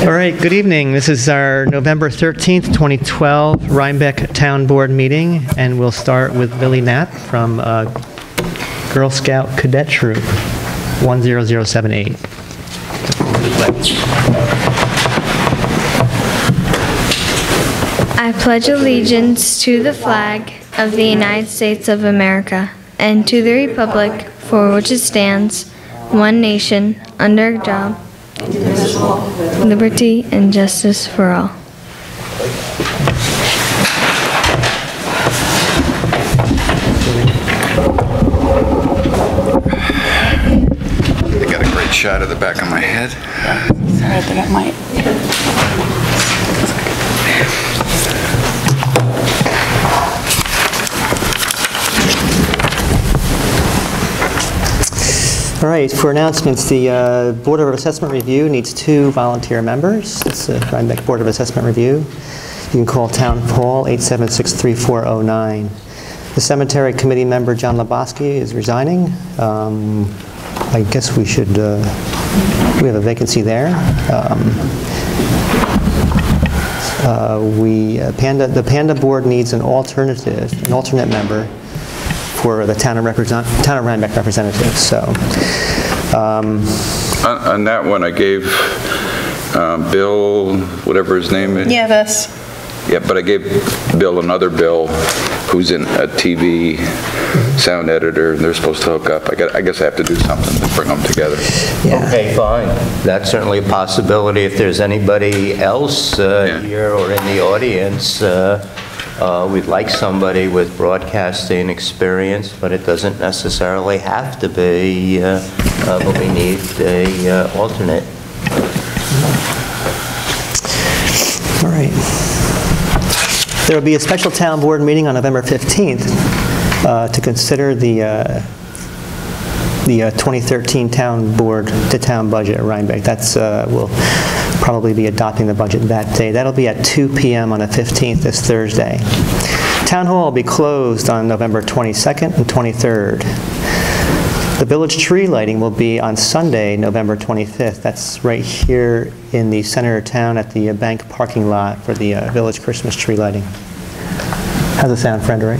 All right, good evening. This is our November 13th, 2012 Rhinebeck Town Board meeting, and we'll start with Billy Knapp from Girl Scout Cadet Troop 10078. I pledge allegiance to the flag of the United States of America and to the republic for which it stands, one nation, under God, liberty and justice for all. I got a great shot of the back of my head. Sorry, I think I might. All right, for announcements, the Board of Assessment Review needs 2 volunteer members. It's the Rhinebeck Board of Assessment Review. You can call Town Hall 876-3409. The Cemetery Committee member John Lebowski is resigning. I guess we should, we have a vacancy there. The Panda Board needs an alternate member for the Town of Rhinebeck representatives. So, on that one, I gave Bill, whatever his name is. Yeah, this. Yeah, but I gave Bill another Bill who's in a TV sound editor, and they're supposed to hook up. I guess I have to do something to bring them together. yeah. Okay, fine. That's certainly a possibility. If there's anybody else here or in the audience, we'd like somebody with broadcasting experience, but it doesn't necessarily have to be, but we need an alternate. All right. There will be a special town board meeting on November 15th to consider the 2013 town board to town budget at Rhinebeck. That's we'll probably be adopting the budget that day. That'll be at 2 p.m. on the 15th, this Thursday. Town Hall will be closed on November 22nd and 23rd. The village tree lighting will be on Sunday, November 25th. That's right here in the center of town at the bank parking lot for the village Christmas tree lighting. How's it sound, Frederick?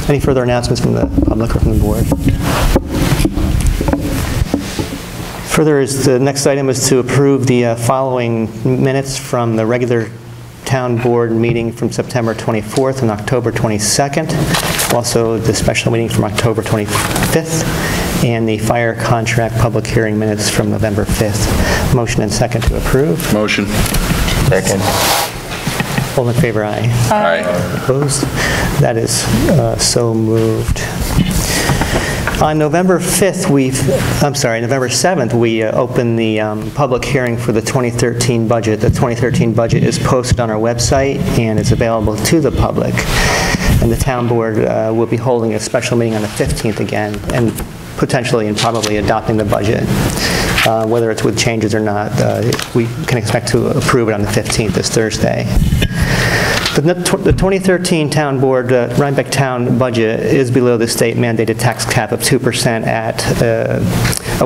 Any further announcements from the public or from the board? Further, the next item is to approve the following minutes from the regular town board meeting from September 24th and October 22nd. Also, the special meeting from October 25th and the fire contract public hearing minutes from November 5th. Motion and second to approve. Motion. Second. All in favor, aye. Aye. Opposed? That is so moved. On November 5th, November 7th, we opened the public hearing for the 2013 budget. The 2013 budget is posted on our website and is available to the public. And the town board will be holding a special meeting on the 15th again, and potentially and probably adopting the budget. Whether it's with changes or not, we can expect to approve it on the 15th, this Thursday. The 2013 town board Rhinebeck town budget is below the state mandated tax cap of 2% at a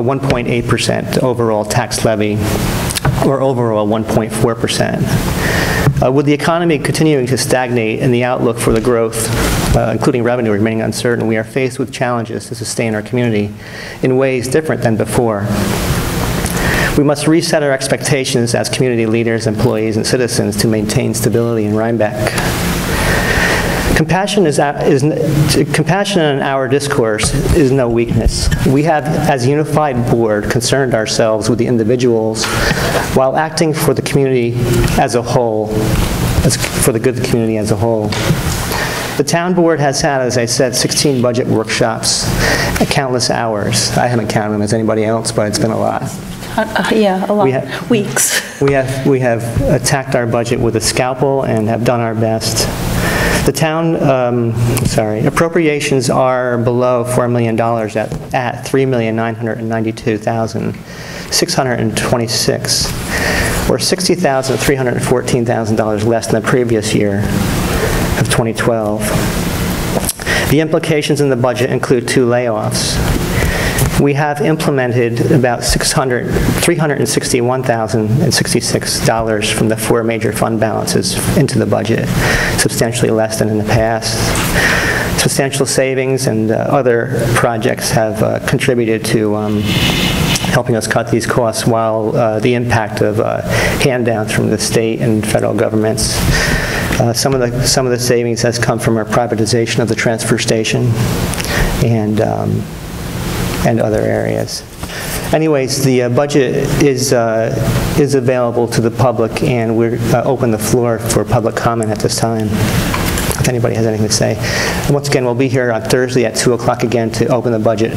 1.8% overall tax levy, or overall 1.4%. With the economy continuing to stagnate and the outlook for the growth, including revenue, remaining uncertain, we are faced with challenges to sustain our community in ways different than before. We must reset our expectations as community leaders, employees, and citizens to maintain stability in Rhinebeck. Compassion in our discourse is no weakness. We have, as a unified board, concerned ourselves with the individuals while acting for the community as a whole, for the good of the community as a whole. The town board has had, as I said, 16 budget workshops, countless hours. I haven't counted them as anybody else, but it's been a lot. Yeah, a lot. Weeks. We have attacked our budget with a scalpel and have done our best. The town, appropriations are below $4 million at $3,992,626, or $60,314,000 less than the previous year of 2012. The implications in the budget include 2 layoffs. We have implemented about $361,066 from the 4 major fund balances into the budget, substantially less than in the past. Substantial savings and other projects have contributed to helping us cut these costs, while the impact of handouts from the state and federal governments. Some of the savings has come from our privatization of the transfer station and other areas. Anyways, the budget is available to the public, and we're open the floor for public comment at this time, if anybody has anything to say. And once again, we'll be here on Thursday at 2 o'clock again to open the budget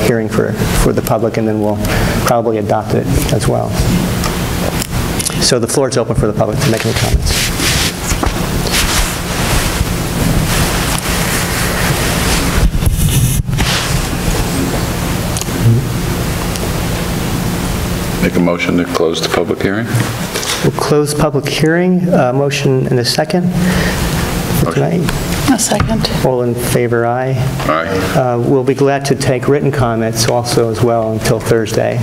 hearing for the public, and then we'll probably adopt it as well. So the floor is open for the public to make any comments. Make a motion to close the public hearing? We'll close public hearing. Motion and a second for tonight. A second. All in favor, aye. Aye. We'll be glad to take written comments also as well until Thursday.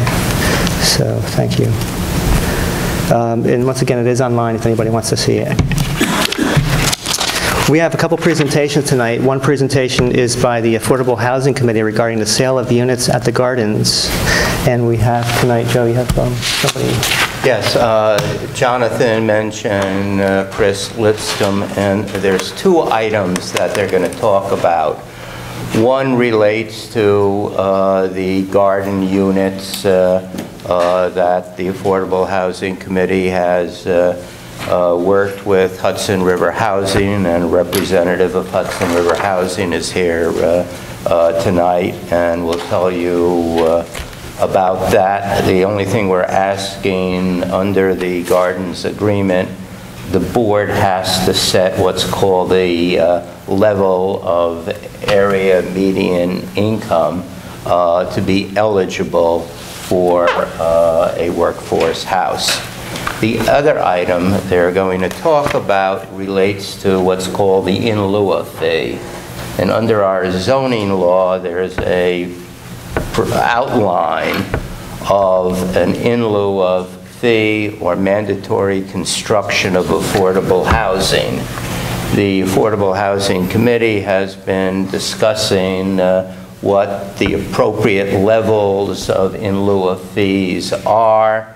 So thank you. And once again, it is online if anybody wants to see it. We have a couple presentations tonight. One presentation is by the Affordable Housing Committee regarding the sale of units at the Gardens. And we have tonight, Joe, you have somebody? Yes, Jonathan mentioned Chris Lipscomb, and there's 2 items that they're going to talk about. One relates to the garden units that the Affordable Housing Committee has worked with Hudson River Housing, and a representative of Hudson River Housing is here tonight and will tell you about that. The only thing we're asking under the Gardens agreement, the board has to set what's called the level of area median income to be eligible for a workforce house. The other item they're going to talk about relates to what's called the in lieu of fee. And under our zoning law, there's a outline of an in lieu of fee or mandatory construction of affordable housing. The Affordable Housing Committee has been discussing what the appropriate levels of in lieu of fees are,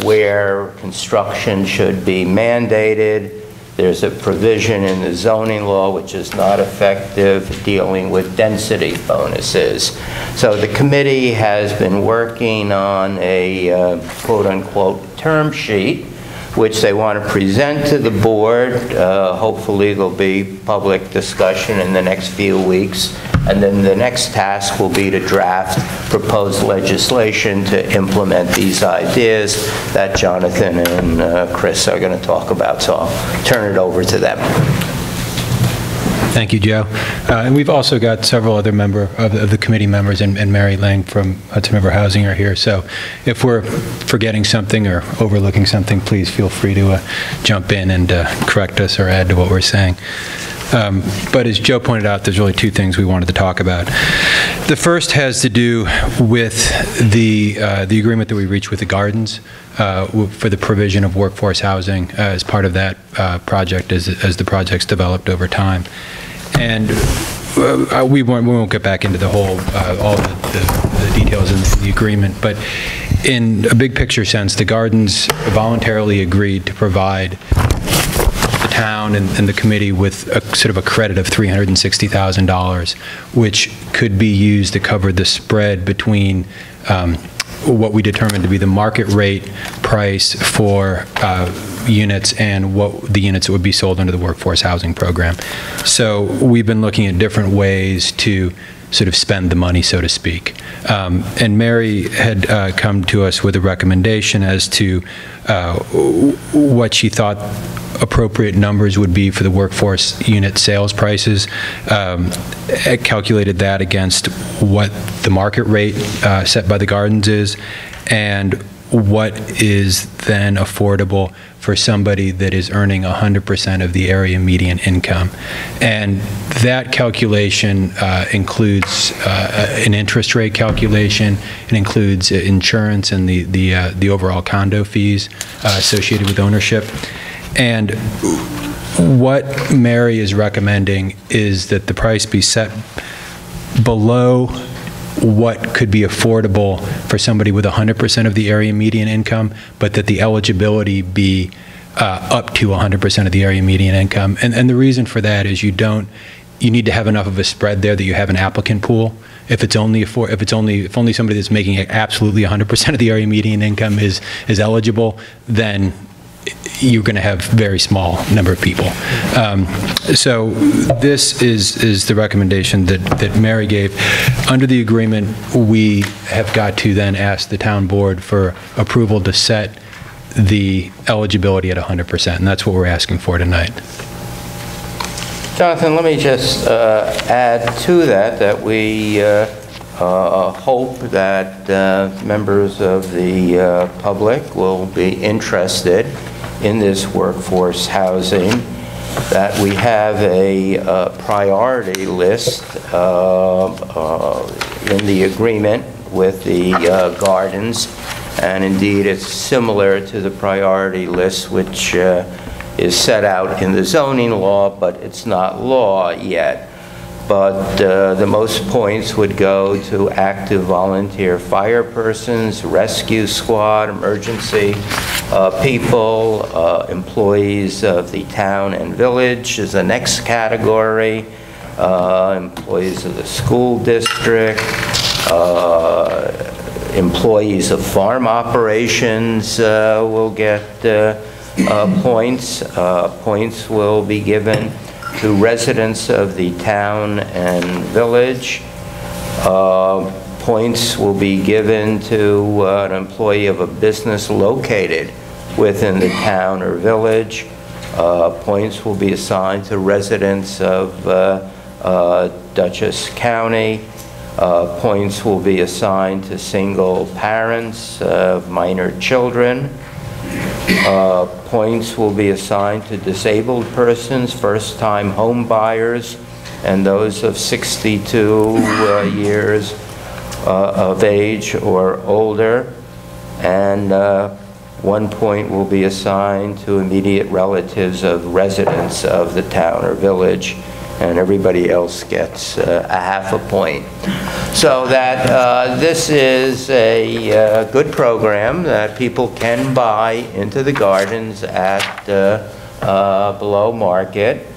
where construction should be mandated. There's a provision in the zoning law which is not effective dealing with density bonuses. So the committee has been working on a quote-unquote term sheet which they want to present to the board. Hopefully there'll be public discussion in the next few weeks. And then the next task will be to draft proposed legislation to implement these ideas that Jonathan and Chris are going to talk about. So I'll turn it over to them. Thank you, Joe. And we've also got several other of the committee members, and Mary Lang from Hudson River Housing are here. So if we're forgetting something or overlooking something, please feel free to jump in and correct us or add to what we're saying. But as Joe pointed out, there's really 2 things we wanted to talk about. The first has to do with the agreement that we reached with the Gardens for the provision of workforce housing as part of that project as the project's developed over time. And we won't get back into the whole, all the details in the agreement, but in a big picture sense, the Gardens voluntarily agreed to provide the town and the committee with a sort of a credit of $360,000, which could be used to cover the spread between what we determined to be the market rate price for units and what the units that would be sold under the workforce housing program. So we've been looking at different ways to sort of spend the money, so to speak. And Mary had come to us with a recommendation as to what she thought appropriate numbers would be for the workforce unit sales prices. Calculated that against what the market rate set by the Gardens is and what is then affordable for somebody that is earning 100% of the area median income. And that calculation includes an interest rate calculation. It includes insurance and the overall condo fees associated with ownership. And what Mary is recommending is that the price be set below what could be affordable for somebody with 100% of the area median income, but that the eligibility be up to 100% of the area median income. And the reason for that is you need to have enough of a spread there that you have an applicant pool. If only somebody that's making absolutely 100% of the area median income is eligible, then you're going to have very small number of people. So this is the recommendation that Mary gave. Under the agreement, we have got to then ask the town board for approval to set the eligibility at 100%, and that's what we're asking for tonight. Jonathan, let me just add to that we hope that members of the public will be interested in this workforce housing, that we have a priority list in the agreement with the gardens, and indeed it's similar to the priority list which is set out in the zoning law, but it's not law yet. But the most points would go to active volunteer fire persons, rescue squad, emergency people, employees of the town and village is the next category, employees of the school district, employees of farm operations will get points. Points will be given to residents of the town and village. Points will be given to an employee of a business located within the town or village. Points will be assigned to residents of Dutchess County. Points will be assigned to single parents of minor children. Points will be assigned to disabled persons, first-time home buyers, and those of 62 years of age or older. And 1 point will be assigned to immediate relatives of residents of the town or village, and everybody else gets a half a point. So that this is a good program that people can buy into the gardens at below market.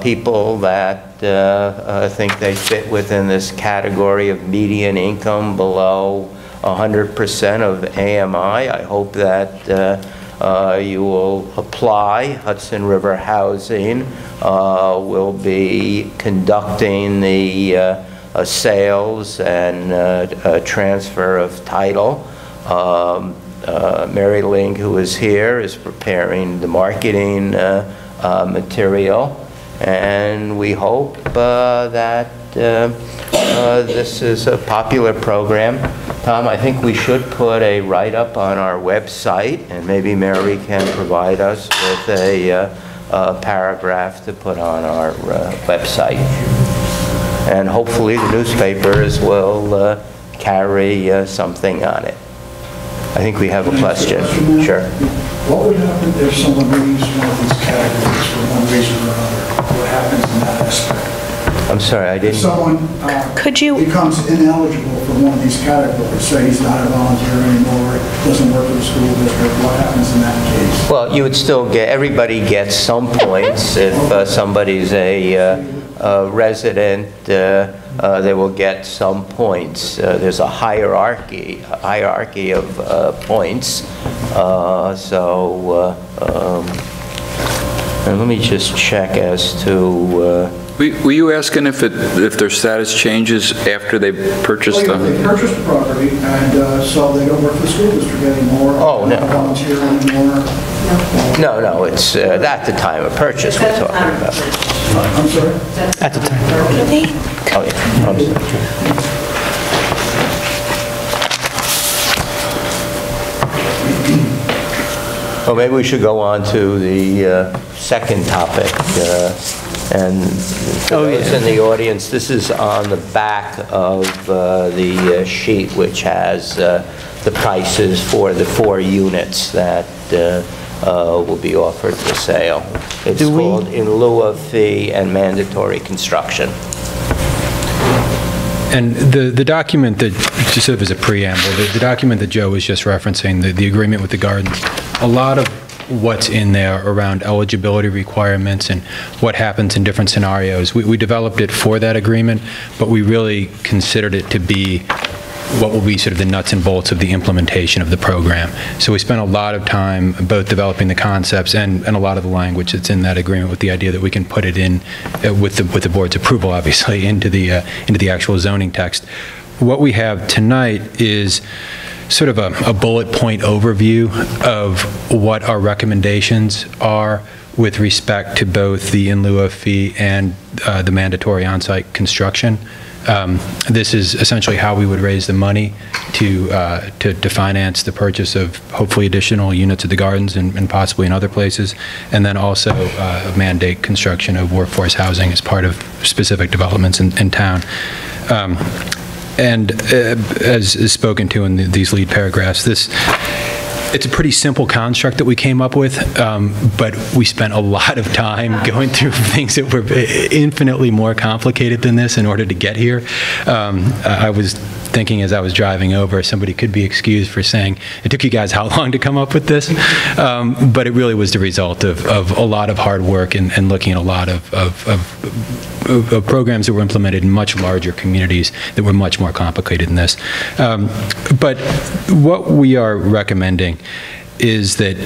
People that think they fit within this category of median income below 100% of AMI. I hope that you will apply. Hudson River Housing will be conducting the sales and transfer of title. Mary Ling, who is here, is preparing the marketing material, and we hope that this is a popular program. Tom, I think we should put a write-up on our website, and maybe Mary can provide us with a paragraph to put on our website. And hopefully the newspapers will carry something on it. I think we have a question. Sure. What would happen if someone leaves one of these categories for one reason or another? What happens in that aspect? I'm sorry, I didn't... If someone becomes ineligible for one of these categories, say he's not a volunteer anymore, doesn't work for the school district, what happens in that case? Well, you would still get, everybody gets some points. If somebody's a resident, they will get some points. There's a hierarchy of points. And let me just check as to... Were you asking if their status changes after they purchased them? They purchased the property, and so they don't work for the school district anymore. Oh, no. Don't volunteer anymore. No, it's at the time of purchase we're talking about. I'm sorry? At the time. Oh, yeah. I'm sorry. Well, maybe we should go on to the second topic. And for those in the audience, this is on the back of the sheet, which has the prices for the 4 units that will be offered for sale. It's called In Lieu of Fee and Mandatory Construction. And the document that, just sort of as a preamble, the document that Joe was just referencing, the agreement with the gardens, a lot of what's in there around eligibility requirements and what happens in different scenarios, we developed it for that agreement, but we really considered it to be what will be sort of the nuts and bolts of the implementation of the program. So we spent a lot of time both developing the concepts and a lot of the language that's in that agreement, with the idea that we can put it in with the board's approval, obviously, into the actual zoning text. What we have tonight is sort of a bullet point overview of what our recommendations are with respect to both the in lieu of fee and the mandatory on-site construction. This is essentially how we would raise the money to finance the purchase of hopefully additional units at the gardens and possibly in other places, and then also mandate construction of workforce housing as part of specific developments in town. And as is spoken to in these lead paragraphs, it's a pretty simple construct that we came up with, but we spent a lot of time going through things that were infinitely more complicated than this in order to get here. I was thinking as I was driving over, somebody could be excused for saying, it took you guys how long to come up with this? But it really was the result of a lot of hard work and looking at a lot of programs that were implemented in much larger communities that were much more complicated than this. But what we are recommending is that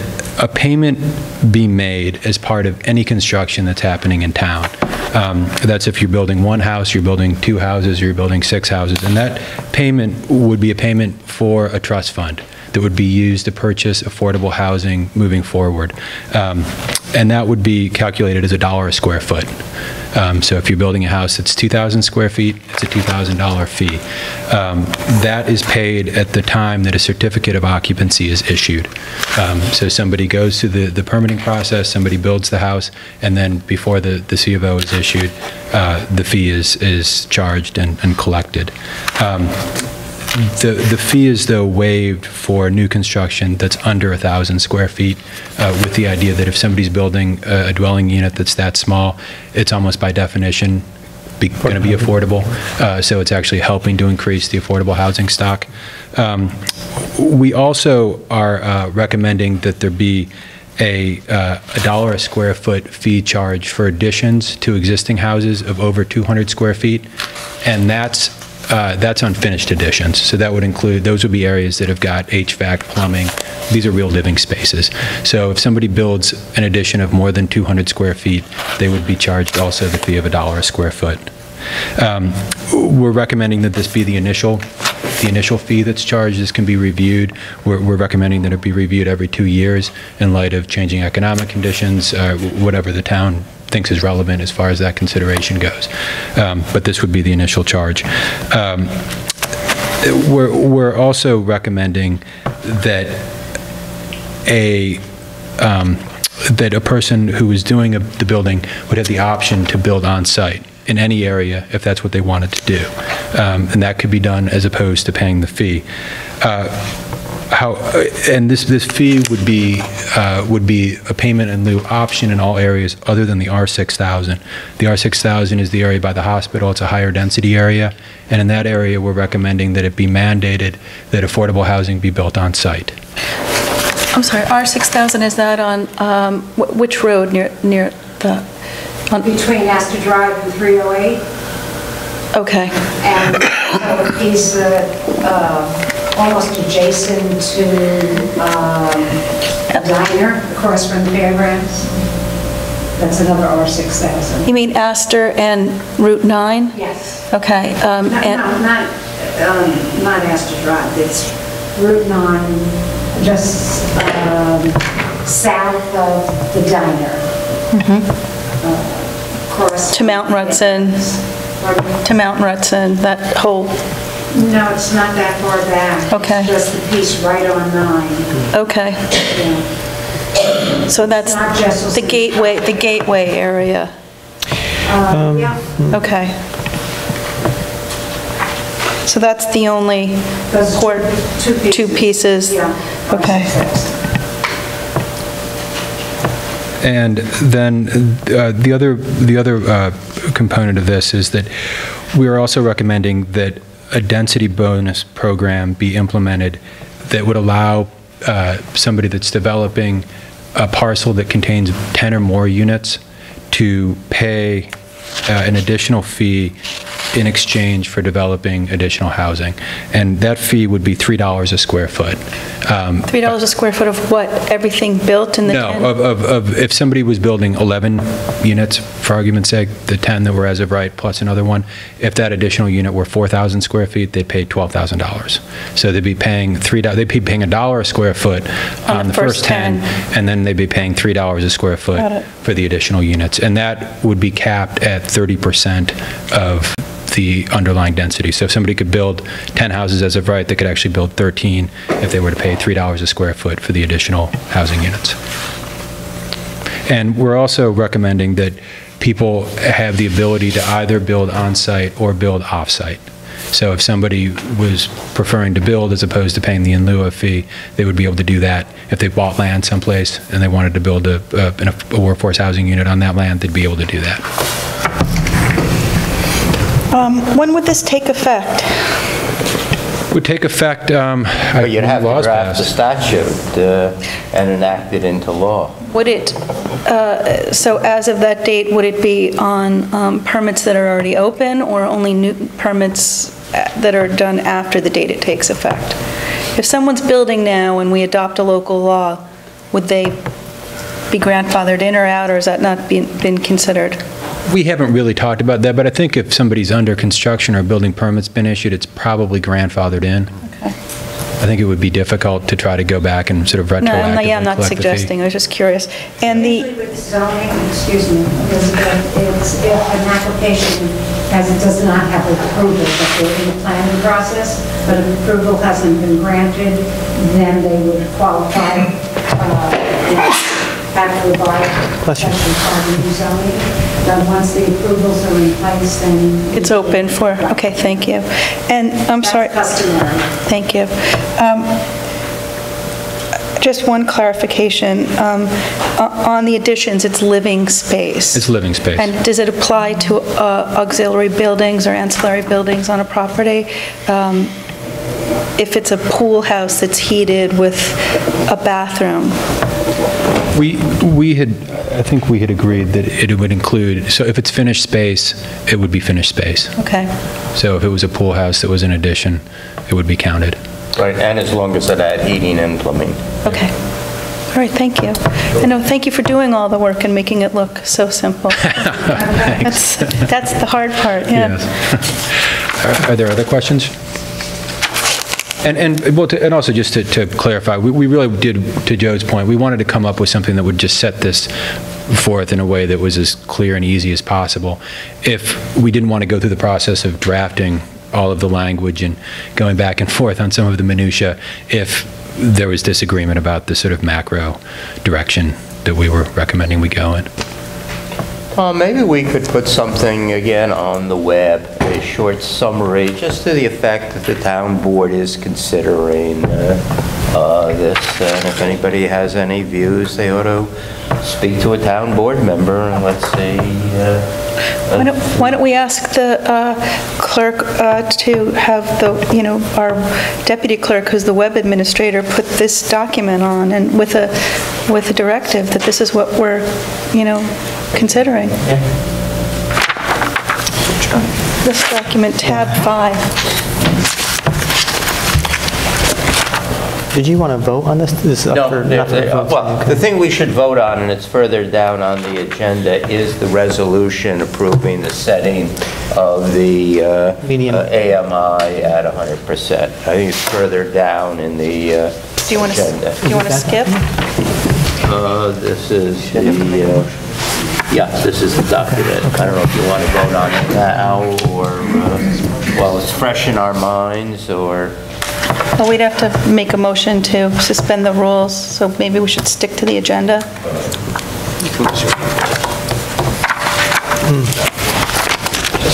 a payment be made as part of any construction that's happening in town. That's if you're building 1 house, you're building 2 houses, or you're building 6 houses, and that payment would be a payment for a trust fund that would be used to purchase affordable housing moving forward. And that would be calculated as $1 a square foot. So if you're building a house that's 2,000 square feet, it's a $2,000 fee. That is paid at the time that a certificate of occupancy is issued. So somebody goes through the permitting process, somebody builds the house, and then before the C of O is issued, the fee is charged and collected. The fee is, though, waived for new construction that's under 1,000 square feet, with the idea that if somebody's building a dwelling unit that's that small, it's almost by definition going to be affordable. So it's actually helping to increase the affordable housing stock. We also are recommending that there be a $1 a square foot fee charge for additions to existing houses of over 200 square feet, and that's unfinished additions. So that would include, those would be areas that have got HVAC, plumbing. These are real living spaces. So if somebody builds an addition of more than 200 square feet, they would be charged also the fee of $1 a square foot. We're recommending that this be the initial fee that's charged. This can be reviewed. We're recommending that it be reviewed every 2 years in light of changing economic conditions, whatever the town thinks is relevant as far as that consideration goes. But this would be the initial charge. We're also recommending that a person who is doing the building would have the option to build on site in any area if that's what they wanted to do. And that could be done as opposed to paying the fee. And this fee would be a payment in lieu option in all areas other than the R6000. The R6000 is the area by the hospital. It's a higher density area, and in that area we're recommending that it be mandated that affordable housing be built on site. I'm sorry, R6000, is that on which road near the? Between Astor Drive and 308. Okay. And so he's almost adjacent to a diner across from the fairgrounds. That's another R6000. You mean Astor and Route 9? Yes. Okay. Not Astor Drive. It's Route 9, just south of the diner. To Mount Rutson. To Mount Rutson, that whole... No, it's not that far back. Okay. It's just the piece right on 9. Okay. Yeah. So that's Not just- the gateway area. Yeah. Okay. So that's the only Those port, two pieces? Yeah. Okay. And then the other component of this is that we are also recommending that a density bonus program be implemented that would allow somebody that's developing a parcel that contains 10 or more units to pay an additional fee in exchange for developing additional housing. And that fee would be $3 a square foot. $3 a square foot of what? Everything built in the 10? No, of if somebody was building 11 units, for argument's sake, the 10 that were as of right plus another one, if that additional unit were 4,000 square feet, they'd pay $12,000. So they'd be paying they'd be paying $1 a square foot on the first 10, and then they'd be paying $3 a square foot for the additional units. And that would be capped at 30% of the underlying density. So if somebody could build 10 houses as of right, they could actually build 13 if they were to pay $3 a square foot for the additional housing units. And we're also recommending that people have the ability to either build on-site or build off-site. So if somebody was preferring to build as opposed to paying the in lieu of fee, they would be able to do that. If they bought land someplace and they wanted to build a workforce housing unit on that land, they'd be able to do that. When would this take effect? Would take effect, But you'd have to laws draft the passed. statute and enact it into law. Would it, so as of that date, would it be on permits that are already open or only new permits that are done after the date it takes effect? If someone's building now and we adopt a local law, would they be grandfathered in or out, or has that not been considered? We haven't really talked about that, but I think if somebody's under construction or a building permit's been issued, it's probably grandfathered in. Okay. I think it would be difficult to try to go back and sort of retroactively No, I'm not collect the fee. suggesting, I was just curious. And Usually with zoning, excuse me, it's if an application does not have approval, but they're in the planning process, but if approval hasn't been granted, then they would qualify after by section 5 of zoning. But once the approvals are in place, then it's open for, okay, thank you. And I'm sorry. that's customary. Thank you. Just one clarification. On the additions, it's living space. It's living space. And does it apply to auxiliary buildings or ancillary buildings on a property? If it's a pool house that's heated with a bathroom? I think we had agreed that it would include, so if it's finished space, it would be finished space. Okay. So if it was a pool house that was an addition, it would be counted. Right, and as long as it had heating and plumbing. Okay. All right, thank you. And no, thank you for doing all the work and making it look so simple. Thanks. That's the hard part, yeah. Yes. Are there other questions? And also just to clarify, we really did, to Joe's point, we wanted to come up with something that would just set this forth in a way that was as clear and easy as possible. If we didn't want to go through the process of drafting all of the language and going back and forth on some of the minutia, if there was disagreement about the sort of macro direction that we were recommending we go in. Maybe we could put something again on the web, a short summary, just to the effect that the town board is considering this. And if anybody has any views, they ought to speak to a town board member and let's see. Why don't we ask the clerk to have our deputy clerk, who's the web administrator, put this document on and with a directive that this is what we're, considering. Yeah. This document, tab 5. Did you want to vote on this? This is up No, for- not for votes? well, the thing we should vote on, and it's further down on the agenda, is the resolution approving the setting of the Median. AMI at 100%. I think it's further down in the Do you want agenda. to skip? This is the, this is the document. I don't know if you want to vote on it now or, while it's fresh in our minds, or... Well, we'd have to make a motion to suspend the rules, so maybe we should stick to the agenda.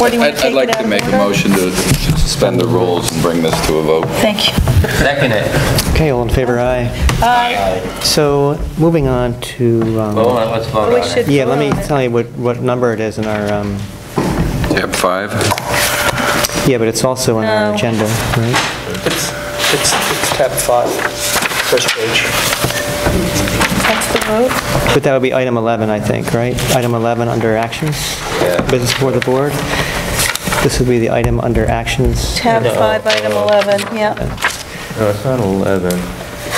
Or do you want to take I'd like it out to of make a order? motion to suspend the rules and bring this to a vote. Thank you. Second it. Okay, all in favor, aye. Aye. So, moving on to, Hold on, let's vote We on should it. yeah, let vote me on it. tell you what number it is in our, Tab 5? yeah, but it's also in our No. agenda, right? It's tab 5, first page. That's the vote. But that would be item 11, I think, right? Item 11 under actions? Yeah. Business for the board? This would be the item under actions. Tab 5, item 11, yeah. No, it's not 11.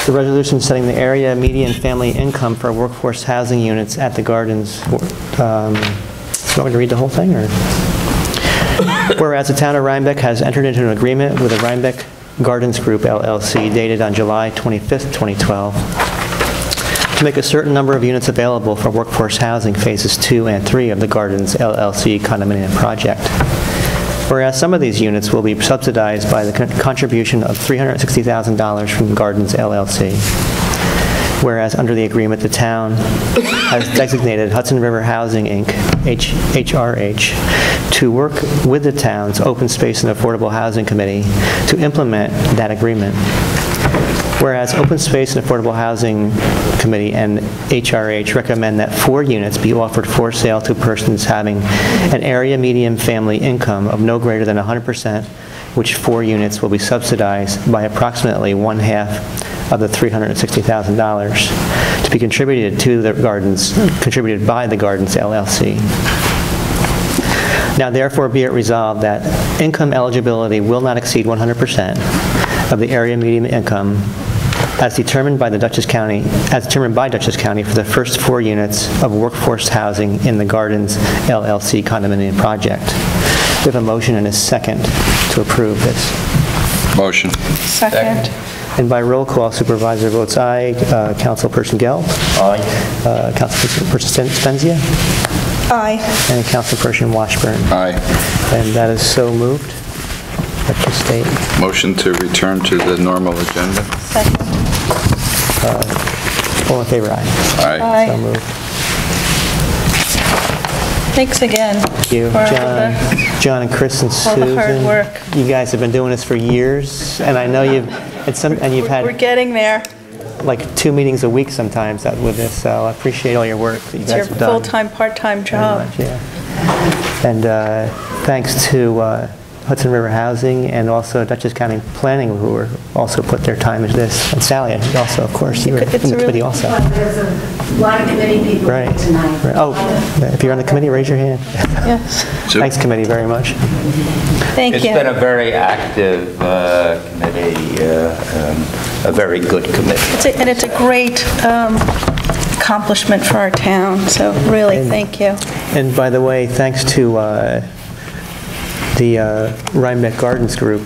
The resolution setting the area median family income for workforce housing units at the Gardens. Do you want me to read the whole thing, or? Whereas the town of Rhinebeck has entered into an agreement with the Rhinebeck Gardens Group LLC dated on July 25th, 2012, to make a certain number of units available for workforce housing phases 2 and 3 of the Gardens LLC condominium project. Whereas some of these units will be subsidized by the contribution of $360,000 from Gardens LLC. Whereas under the agreement, the town has designated Hudson River Housing, Inc., HRH, to work with the town's Open Space and Affordable Housing Committee to implement that agreement. Whereas Open Space and Affordable Housing Committee and HRH recommend that 4 units be offered for sale to persons having an area median family income of no greater than 100%, which 4 units will be subsidized by approximately 1/2 of the $360,000 to be contributed by the Gardens LLC. Now therefore be it resolved that income eligibility will not exceed 100% of the area median income as determined by Dutchess County for the first 4 units of workforce housing in the Gardens LLC condominium project. We have a motion and a second to approve this. Motion. Second. And by roll call, supervisor votes aye. Councilperson Gelb? Aye. Councilperson Spenzia? Aye. And Councilperson Washburn. Aye. And that is so moved. Let the state. Motion to return to the normal agenda. Second. All in favor, aye. Aye. Aye. So moved. Thanks again. Thank you, for John and Chris and all Susan. the hard work. You guys have been doing this for years, and I know you've We're had getting there. like 2 meetings a week sometimes with this. So I appreciate all your work that you It's guys your have done. full-time, part-time Very job. much, yeah. And thanks to Hudson River Housing and also Dutchess County Planning, who were also put their time into this. And Sally, also, of course, you were in It's the a committee really- also. There's a lot of committee people Right. tonight. Right. Oh, if you're on the committee, raise your hand. Yes. Thanks, committee, very much. Thank It's you. been a very active committee, a very good committee. And it's a great accomplishment for our town, so really, thank you. And by the way, thanks to the Rhinebeck Gardens Group,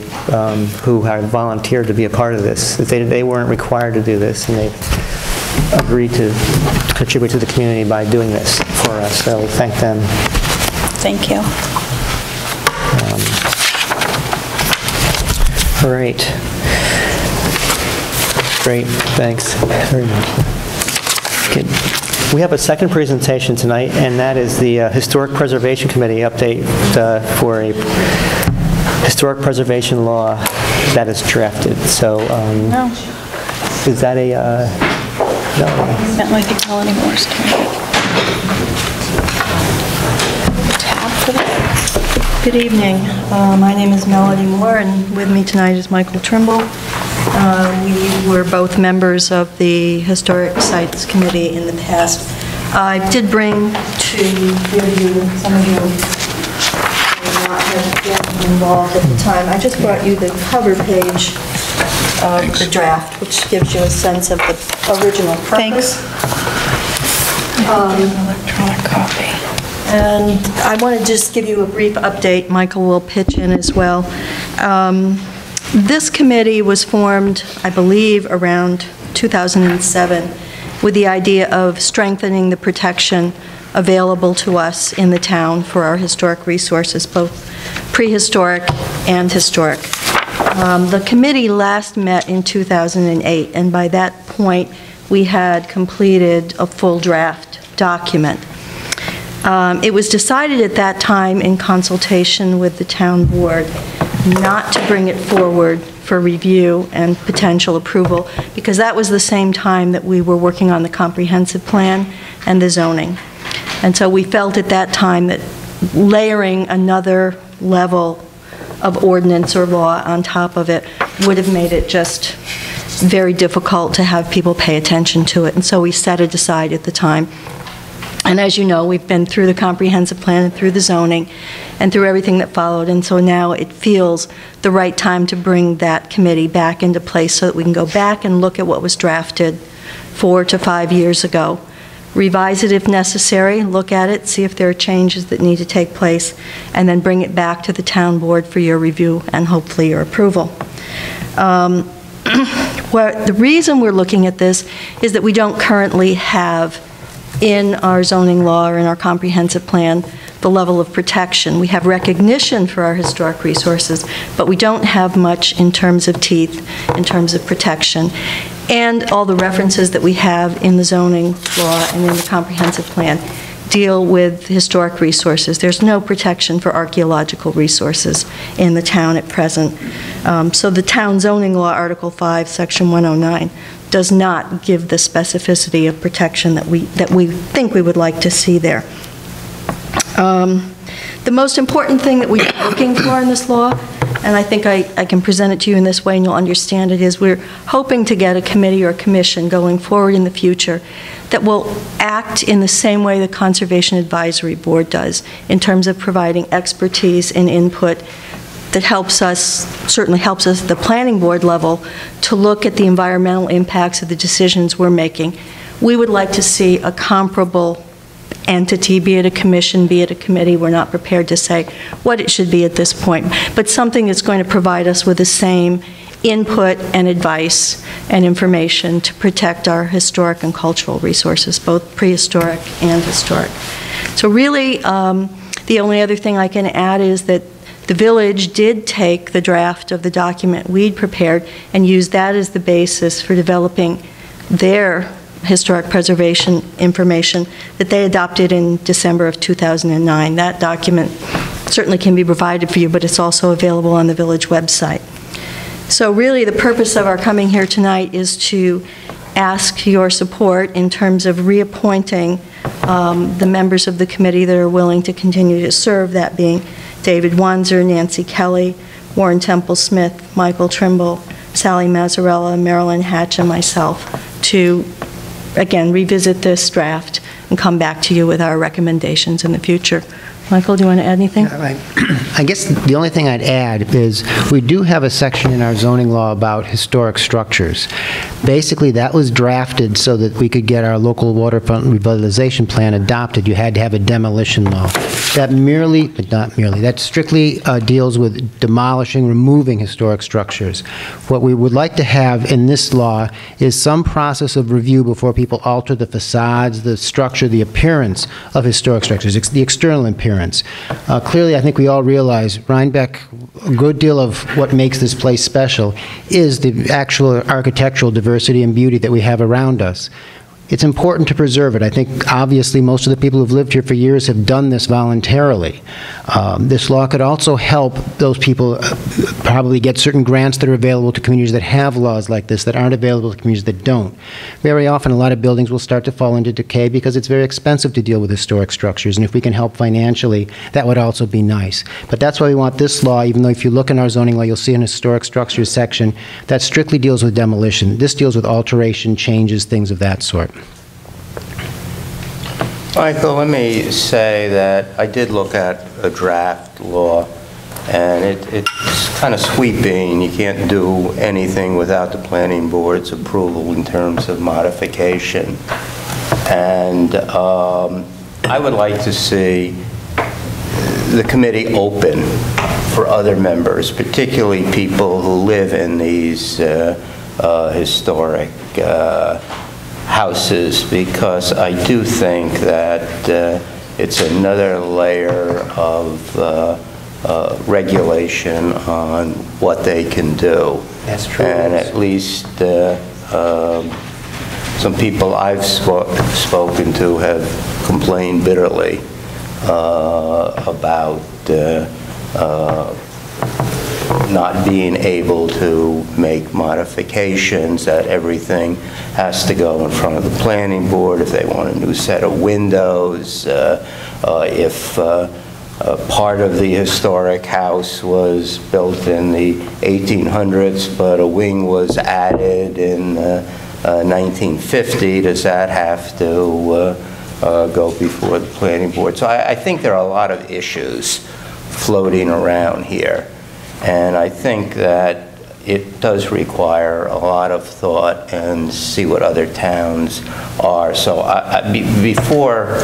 who have volunteered to be a part of this. They weren't required to do this, and they've agreed to contribute to the community by doing this for us, so we thank them. Thank you. All right. Great, thanks very much. Okay. We have a second presentation tonight, and that is the Historic Preservation Committee update for a historic preservation law that is drafted. So, No, is that a, no? not like it's Melanie Moore's turn. Tab for that. Good evening. My name is Melody Moore, and with me tonight is Michael Trimble. We were both members of the Historic Sites Committee in the past. I did bring to you, some of you may not have been involved at the time. I just brought you the cover page of the draft, which gives you a sense of the original purpose. Thanks. Electronic copy. And I want to just give you a brief update. Michael will pitch in as well. This committee was formed, I believe, around 2007 with the idea of strengthening the protection available to us in the town for our historic resources, both prehistoric and historic. The committee last met in 2008, and by that point, we had completed a full draft document. It was decided at that time in consultation with the town board not to bring it forward for review and potential approval, because that was the same time that we were working on the comprehensive plan and the zoning. And so we felt at that time that layering another level of ordinance or law on top of it would have made it just very difficult to have people pay attention to it. And so we set it aside at the time. And as you know, we've been through the comprehensive plan and through the zoning and through everything that followed. And so now it feels the right time to bring that committee back into place so that we can go back and look at what was drafted 4 to 5 years ago. Revise it if necessary, look at it, see if there are changes that need to take place, and then bring it back to the town board for your review and hopefully your approval. The reason we're looking at this is that we don't currently have in our zoning law or in our comprehensive plan the level of protection. We have recognition for our historic resources, but we don't have much in terms of teeth, in terms of protection. And all the references that we have in the zoning law and in the comprehensive plan deal with historic resources. There's no protection for archaeological resources in the town at present. So the town zoning law, Article 5, Section 109, does not give the specificity of protection that we think we would like to see there. The most important thing that we're looking for in this law, and I think I can present it to you in this way and you'll understand it, is we're hoping to get a committee or a commission going forward in the future that will act in the same way the Conservation Advisory Board does in terms of providing expertise and input that helps us, certainly helps us at the planning board level, to look at the environmental impacts of the decisions we're making. We would like to see a comparable entity, be it a commission, be it a committee. We're not prepared to say what it should be at this point, but something that's going to provide us with the same input and advice and information to protect our historic and cultural resources, both prehistoric and historic. So really, the only other thing I can add is that the village did take the draft of the document we'd prepared and use that as the basis for developing their historic preservation information that they adopted in December of 2009. That document certainly can be provided for you, but it's also available on the village website. So really the purpose of our coming here tonight is to ask your support in terms of reappointing the members of the committee that are willing to continue to serve, that being David Wanzer, Nancy Kelly, Warren Temple Smith, Michael Trimble, Sally Mazzarella, Marilyn Hatch, and myself, to again revisit this draft and come back to you with our recommendations in the future. Michael, do you want to add anything? I guess the only thing I'd add is we do have a section in our zoning law about historic structures. Basically, that was drafted so that we could get our local waterfront revitalization plan adopted. You had to have a demolition law. That merely, but not merely, that strictly deals with demolishing, removing historic structures. What we would like to have in this law is some process of review before people alter the facades, the structure, the appearance of historic structures, the external appearance. Clearly, I think we all realize Rhinebeck, a good deal of what makes this place special is the actual architectural diversity and beauty that we have around us. It's important to preserve it. I think, obviously, most of the people who've lived here for years have done this voluntarily. This law could also help those people probably get certain grants that are available to communities that have laws like this that aren't available to communities that don't. Very often, a lot of buildings will start to fall into decay because it's very expensive to deal with historic structures, and if we can help financially, that would also be nice. But that's why we want this law, even though if you look in our zoning law, you'll see an historic structures section that strictly deals with demolition. This deals with alteration, changes, things of that sort. Michael, let me say that I did look at a draft law, and it's kind of sweeping. You can't do anything without the planning board's approval in terms of modification. And I would like to see the committee open for other members, particularly people who live in these historic houses, because I do think that it's another layer of regulation on what they can do. That's true. And at least some people I've spoken to have complained bitterly about not being able to make modifications, that everything has to go in front of the planning board if they want a new set of windows, if part of the historic house was built in the 1800s, but a wing was added in 1950, does that have to go before the planning board? So I think there are a lot of issues floating around here. And I think that it does require a lot of thought and see what other towns are. So before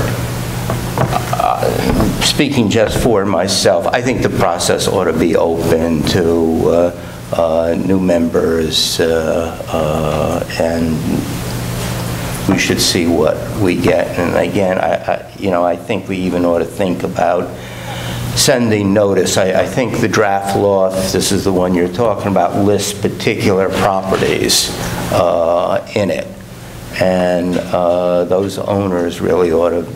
speaking just for myself, I think the process ought to be open to new members, and we should see what we get. And again, I think we even ought to think about sending notice. I think the draft law, if this is the one you're talking about, lists particular properties in it. And those owners really ought to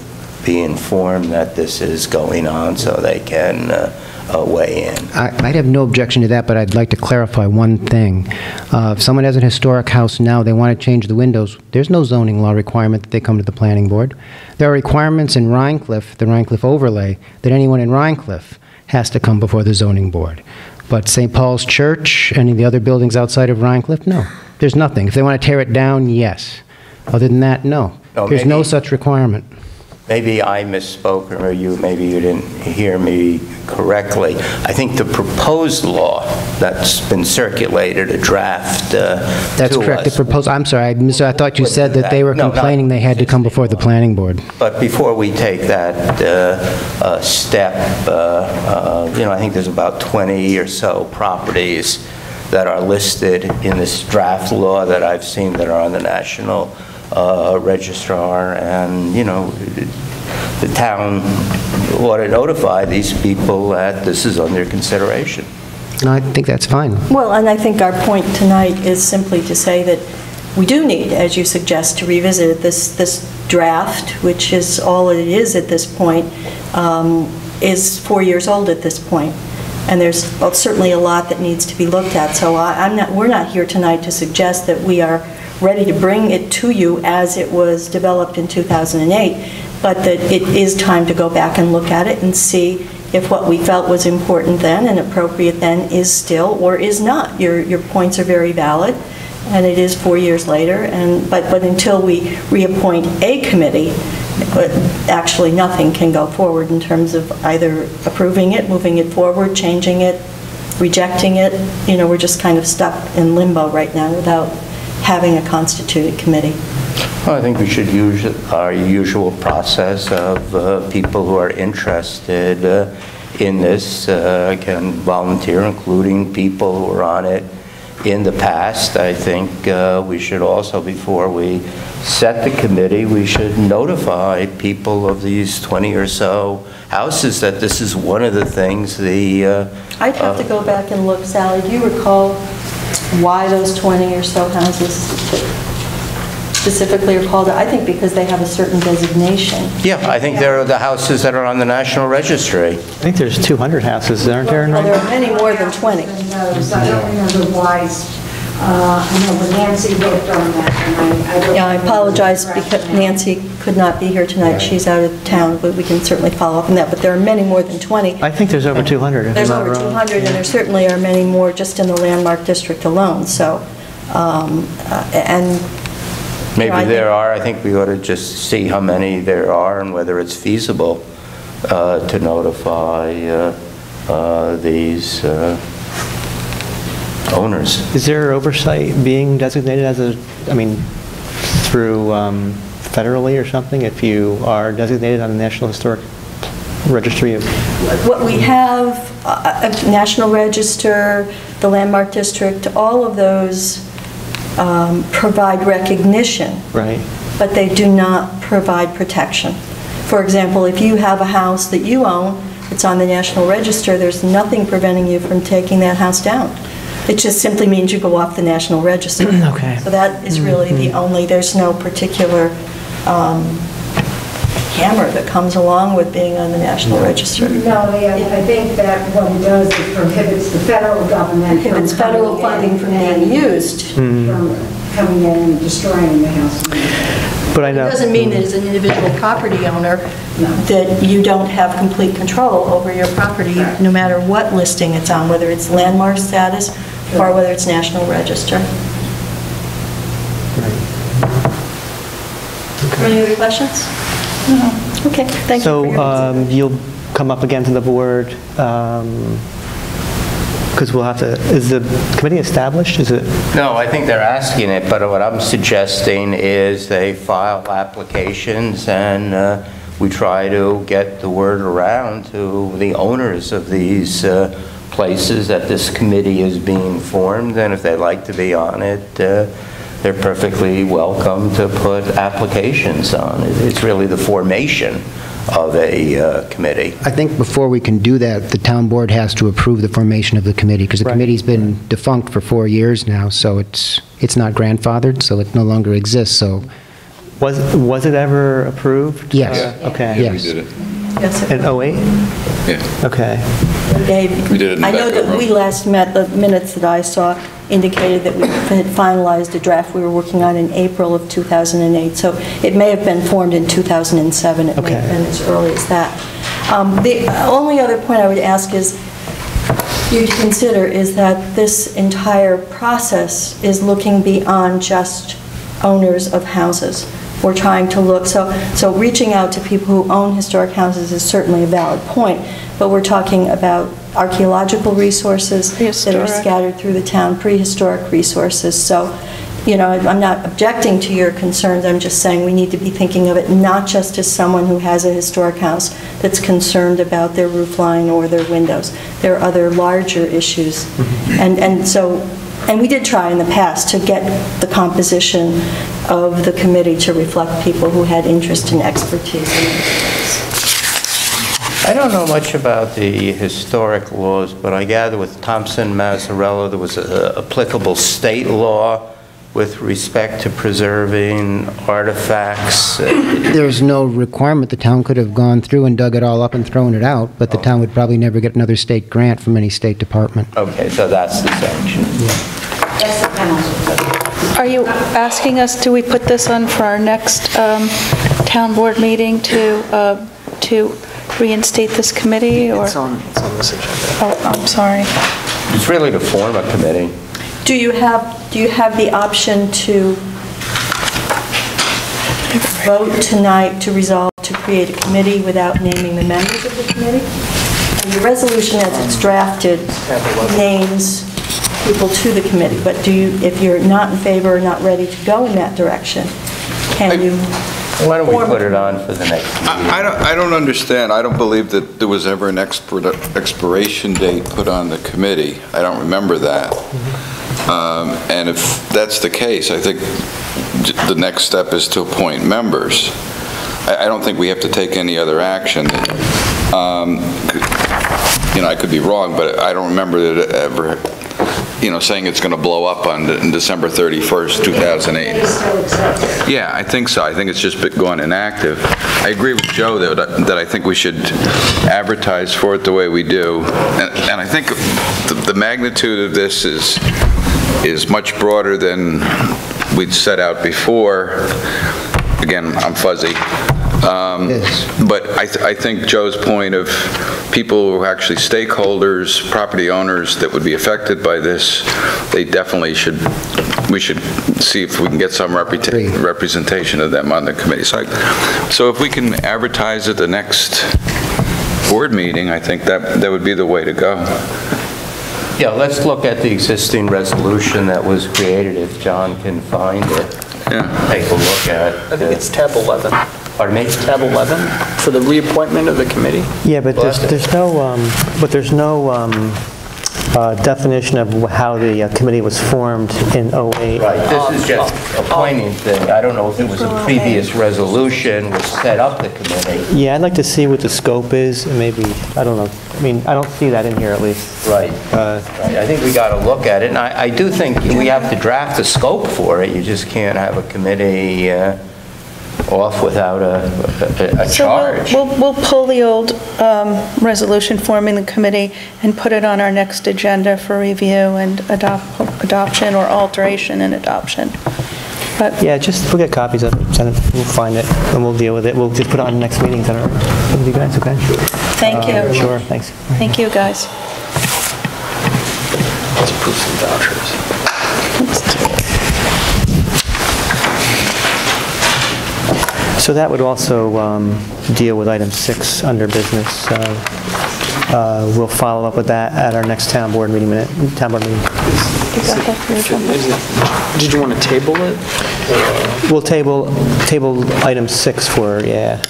be informed that this is going on so they can weigh in. I'd have no objection to that, but I'd like to clarify one thing. If someone has a historic house now, they want to change the windows, there's no zoning law requirement that they come to the planning board. There are requirements in Rhinecliff, the Rhinecliff overlay, that anyone in Rhinecliff has to come before the zoning board. But St. Paul's Church, any of the other buildings outside of Rhinecliff, no. There's nothing. If they want to tear it down, yes. Other than that, no. There's no such requirement. Maybe I misspoke, or maybe you didn't hear me correctly. I think the proposed law that's been circulated, a draft That's correct. The proposed, I'm sorry, I thought you said that they were complaining they had to come before the planning board. But before we take that step, I think there's about 20 or so properties that are listed in this draft law that I've seen that are on the National Registrar, and the town ought to notify these people that this is under consideration. No, I think that's fine. Well, and I think our point tonight is simply to say that we do need, as you suggest, to revisit this draft, which is all it is at this point, is 4 years old at this point. And there's certainly a lot that needs to be looked at. So we're not here tonight to suggest that we are ready to bring it to you as it was developed in 2008, but that it is time to go back and look at it and see if what we felt was important then and appropriate then is still or is not. Your points are very valid, and it is 4 years later, but until we reappoint a committee, actually nothing can go forward in terms of either approving it, moving it forward, changing it, rejecting it. We're just kind of stuck in limbo right now without having a constituted committee. Well, I think we should use our usual process of people who are interested in this can volunteer, including people who were on it in the past. I think we should also, before we set the committee, we should notify people of these 20 or so houses that this is one of the things I'd have to go back and look. Sally, do you recall why those 20 or so houses specifically are called? I think because they have a certain designation. Yeah, I think they're the houses that are on the National Registry. I think there's 200 houses, aren't there? Well, there are many more than 20. I don't remember why. I know when Nancy worked on that, and I don't. Yeah, I apologize because Nancy could not be here tonight. She's out of town, but we can certainly follow up on that. But there are many more than 20. I think there's over 200. There's over 200, and there certainly are many more just in the landmark district alone. So, and maybe there are. I think we ought to just see how many there are and whether it's feasible to notify these owners. Is there oversight being designated as through federally or something, if you are designated on the National Historic Registry of... What we have, National Register, the Landmark District, all of those provide recognition, right, but they do not provide protection. For example, if you have a house that you own, it's on the National Register, there's nothing preventing you from taking that house down. It just simply means you go off the National Register. Okay. So that is really the only, there's no particular hammer that comes along with being on the National Register. No, I think that what it does is prohibits the federal government from It's federal funding from being used. from coming in and destroying the house. But I It know, doesn't mean that as an individual property owner that you don't have complete control over your property, no matter what listing it's on, whether it's landmark status or whether it's National Register. Any other questions? No. Okay, thank you for your so you'll come up again to the board, because we'll have to, is the committee established? Is it? No, I think they're asking it, but what I'm suggesting is they file applications and we try to get the word around to the owners of these places that this committee is being formed, and if they'd like to be on it, they're perfectly welcome to put applications on it. It's really the formation of a committee. I think before we can do that, the town board has to approve the formation of the committee, because the committee's been defunct for 4 years now, so it's not grandfathered, so it no longer exists, so. Was it ever approved? Yes. Okay. Yeah, we did it. Yes, In 08? Yeah. Okay. We did it in the I know back of the that we room. last met, the minutes that I saw indicated that we had finalized a draft we were working on in April of 2008, so it may have been formed in 2007, it may have been as early as that. The only other point I would ask is, you to consider is that this entire process is looking beyond just owners of houses. We're trying to look, so reaching out to people who own historic houses is certainly a valid point, but we're talking about archaeological resources that are scattered through the town, prehistoric resources. So, you know, I'm not objecting to your concerns, I'm just saying we need to be thinking of it not just as someone who has a historic house that's concerned about their roof line or their windows. There are other larger issues. And we did try in the past to get the composition of the committee to reflect people who had interest and expertise in these things. I don't know much about the historic laws, but I gather with Thompson Mazzarella there was an applicable state law with respect to preserving artifacts. There's no requirement. The town could have gone through and dug it all up and thrown it out, but the town would probably never get another state grant from any state department. Okay, so that's the sanction. That's the penalty. Are you asking us, do we put this on for our next town board meeting to reinstate this committee, or? It's on this agenda. Oh, I'm sorry. It's really to form a committee. Do you have the option to vote tonight to resolve to create a committee without naming the members of the committee? And the resolution as it's drafted names people to the committee, but do you, if you're not in favor or not ready to go in that direction, can you? Why don't we put it on for the next meeting? I don't understand. I don't believe that there was ever an expiration date put on the committee. I don't remember that. And if that's the case, I think the next step is to appoint members. I don't think we have to take any other action. You know, I could be wrong, but I don't remember it ever, you know, saying it's going to blow up on December 31st, 2008. Yeah, I think so. I think it's just gone inactive. I agree with Joe, though, that I think we should advertise for it the way we do. And I think the magnitude of this is much broader than we'd set out before. Again, I'm fuzzy. But I think Joe's point of people who are actually stakeholders, property owners that would be affected by this, they definitely we should see if we can get some representation of them on the committee side. So if we can advertise at the next board meeting, I think that would be the way to go. Yeah, let's look at the existing resolution that was created, if John can find it. Yeah. Take a look at it. I think it's tab 11. Pardon me? Tab 11 for the reappointment of the committee. Yeah, but there's no definition of how the committee was formed in '08. Right, this is just a pointing thing. I don't know if it was a previous resolution which set up the committee. Yeah, I'd like to see what the scope is, and maybe, I don't know, I mean, I don't see that in here at least. Right. Right. I think we got to look at it, and I do think we have to draft a scope for it. You just can't have a committee off without a charge. So we'll pull the old resolution forming the committee and put it on our next agenda for review and adoption or alteration and adoption. But Yeah, we'll get copies of it, send it, we'll find it, and we'll deal with it. We'll just put it on the next meeting, is that all right with you guys, okay? thank you. Sure, thanks. Thank you, guys. Let's approve some vouchers. So that would also deal with item 6 under business. We'll follow up with that at our next town board meeting. Did you want to table it? We'll table item 6 for, yeah.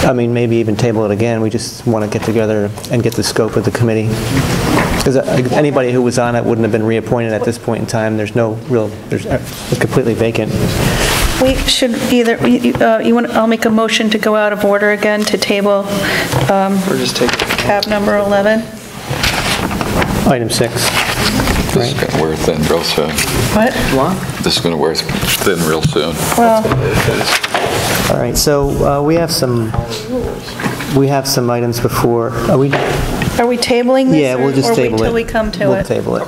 I mean, maybe even table it again. We just want to get together and get the scope of the committee. Because anybody who was on it wouldn't have been reappointed at this point in time. There's no real, it's completely vacant. We should either, I'll make a motion to go out of order again to table Or just take it? tab number 11. Item 6. This is going to wear thin real soon. What? This is going to wear thin real soon. Well, All right, so we have some items before. are we tabling this? Yeah, we'll just table it. Or wait till we come to it? We'll table it.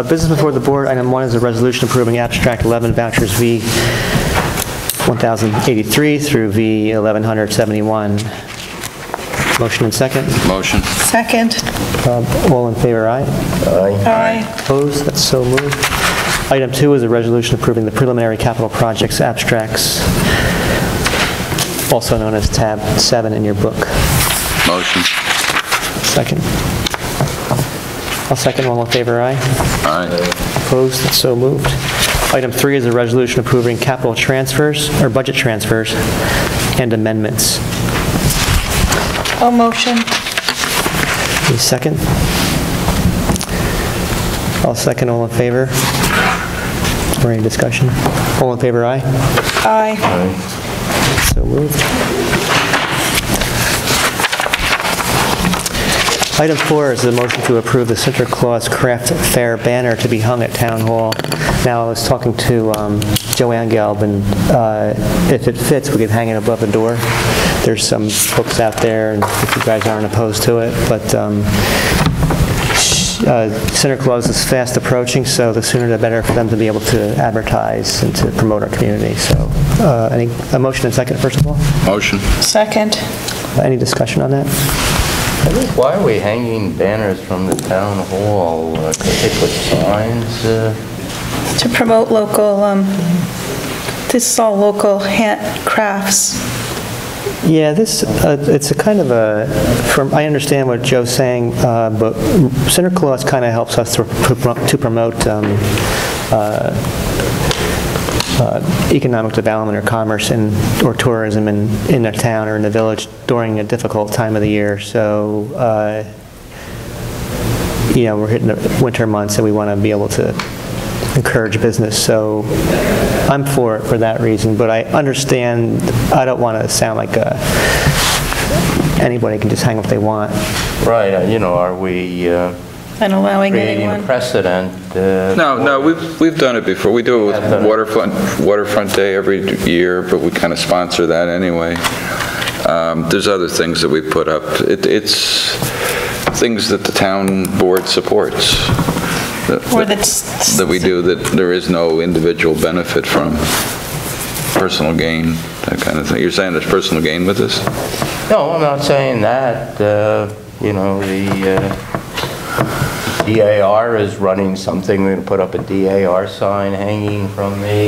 Business before the board, item 1 is a resolution approving abstract 11 vouchers V 1083 through V 1171. Motion and second. Motion. Second. All in favor, aye? Aye. Opposed? That's so moved. Item 2 is a resolution approving the preliminary capital projects abstracts, also known as tab 7 in your book. Motion. Second. I'll second. All in favor, aye? Aye. Opposed? That's so moved. Item 3 is a resolution approving capital transfers, or budget transfers, and amendments. All motion. Any second? I'll second. All in favor? Or any discussion? All in favor, aye? Aye. So moved. Item 4 is the motion to approve the Santa Claus Craft Fair banner to be hung at Town Hall. Now, I was talking to Joanne Gelb, and if it fits, we could hang it above the door. There's some books out there, and if you guys aren't opposed to it, but Santa Claus is fast approaching, so the sooner the better for them to be able to advertise and to promote our community. So, a motion and second, first of all? Motion. Second. Any discussion on that? Why are we hanging banners from the town hall? Could they put signs? To promote local, this is all local crafts. Yeah, it's a kind of I understand what Joe's saying, but Santa Claus kind of helps us to promote economic development or commerce or tourism in a town or in the village during a difficult time of the year. So, we're hitting the winter months and we want to be able to encourage business. So I'm for it for that reason, but I understand, I don't want to sound like anybody can just hang what they want. Right, are we And allowing creating anyone. a precedent? No, we've done it before. We do it with Waterfront Day every year, but we kind of sponsor that anyway. There's other things that we put up. It's things that the town board supports. That we do, that there is no individual benefit from, personal gain, that kind of thing. You're saying there's personal gain with this? No, I'm not saying that. The DAR is running something. We're going to put up a DAR sign hanging from the